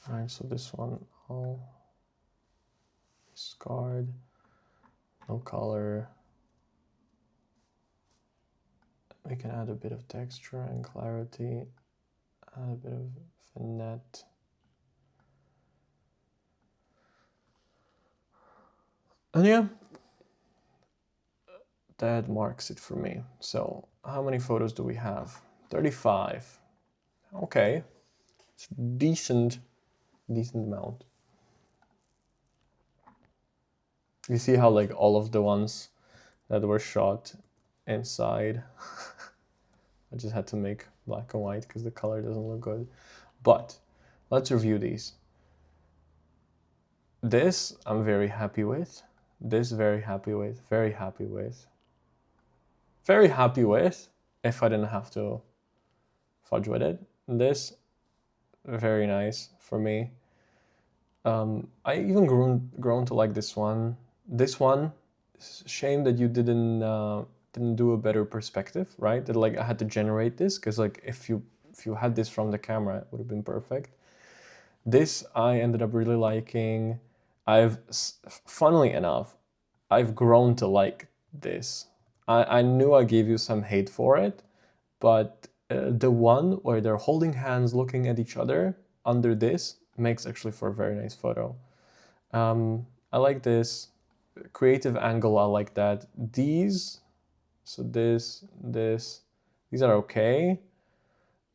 All right, so this one I'll discard. No color. We can add a bit of texture and clarity. Add a bit of vignette. And yeah, that marks it for me. So how many photos do we have? 35. Okay, it's decent amount. You see how like all of the ones that were shot inside, I just had to make black and white because the color doesn't look good. But let's review these. This I'm very happy with. This very happy with, very happy with. Very happy with if I didn't have to fudge with it. This, very nice for me. I even grown to like this one. This one, shame that you didn't do a better perspective, right? That like I had to generate this because like if you had this from the camera, it would have been perfect. This I ended up really liking. Funnily enough, I've grown to like this. I knew I gave you some hate for it, but the one where they're holding hands looking at each other under this makes actually for a very nice photo. I like this. Creative angle, I like that. These, so these are okay.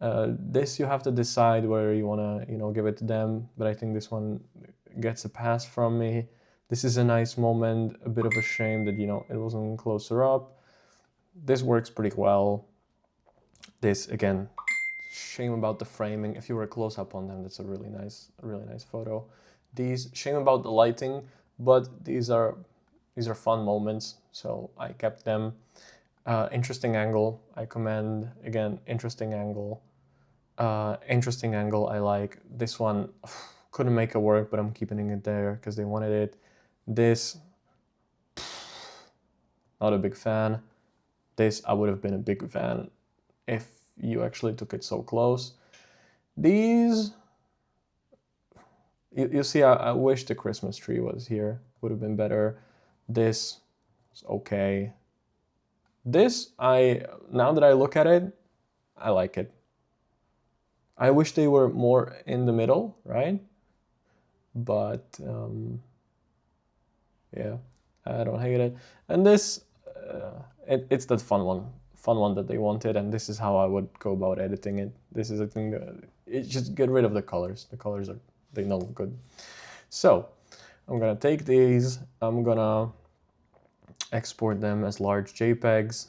This you have to decide whether you want to, give it to them, but I think this one gets a pass from me. This is a nice moment, a bit of a shame that, it wasn't closer up. This works pretty well. This, again, shame about the framing. If you were close up on them, that's a really nice photo. These, shame about the lighting, but these are fun moments, so I kept them. Interesting angle, I commend. Again, interesting angle. Interesting angle, I like. This one, couldn't make it work, but I'm keeping it there because they wanted it. This, not a big fan. This, I would have been a big fan if you actually took it so close. These, you see, I wish the Christmas tree was here. Would have been better. This is okay. This, now that I look at it, I like it. I wish they were more in the middle, right? But yeah, I don't hate it. And this, it's that fun one that they wanted, and this is how I would go about editing it. This is a thing that it just get rid of the colors. The colors they don't look good. So I'm gonna take these. I'm gonna export them as large JPEGs.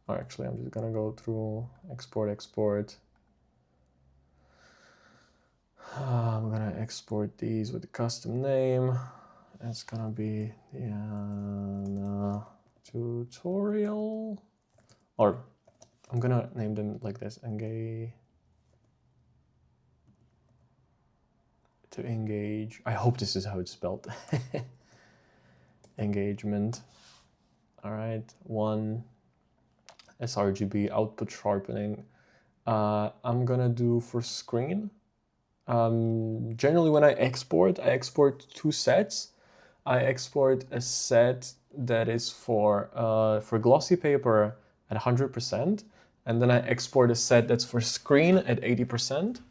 Or actually, I'm just gonna go through export. I'm gonna export these with a custom name. It's gonna be DeAnna tutorial, or I'm gonna name them like this: engage. I hope this is how it's spelled. Engagement. All right, 1 sRGB output sharpening. I'm gonna do for screen. Generally when I export 2 sets. I export a set that is for glossy paper at 100%, and then I export a set that's for screen at 80%,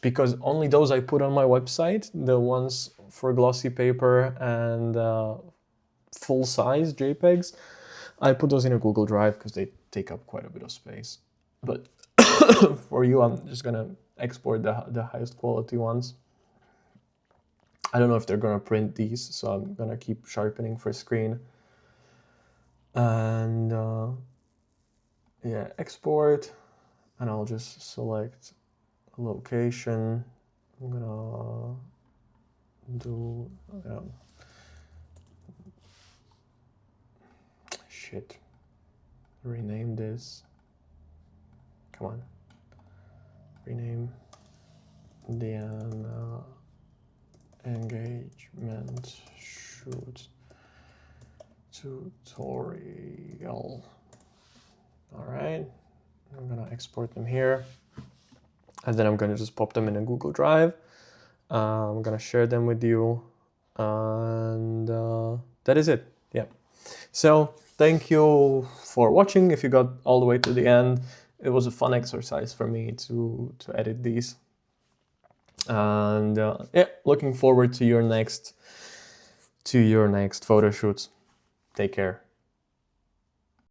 because only those I put on my website, the ones for glossy paper and full-size JPEGs, I put those in a Google Drive because they take up quite a bit of space. But for you, I'm just gonna export the highest quality ones. I don't know if they're gonna print these, so I'm gonna keep sharpening for screen. And yeah, export, and I'll just select a location. I'm gonna do shit. Rename this. Come on. Rename DeAnna engagement shoot tutorial. All right, I'm gonna export them here, and then I'm gonna just pop them in a Google Drive. I'm gonna share them with you, and that is it. Yeah. So thank you for watching. If you got all the way to the end, it was a fun exercise for me to edit these. And yeah, looking forward to your next photo shoots. Take care.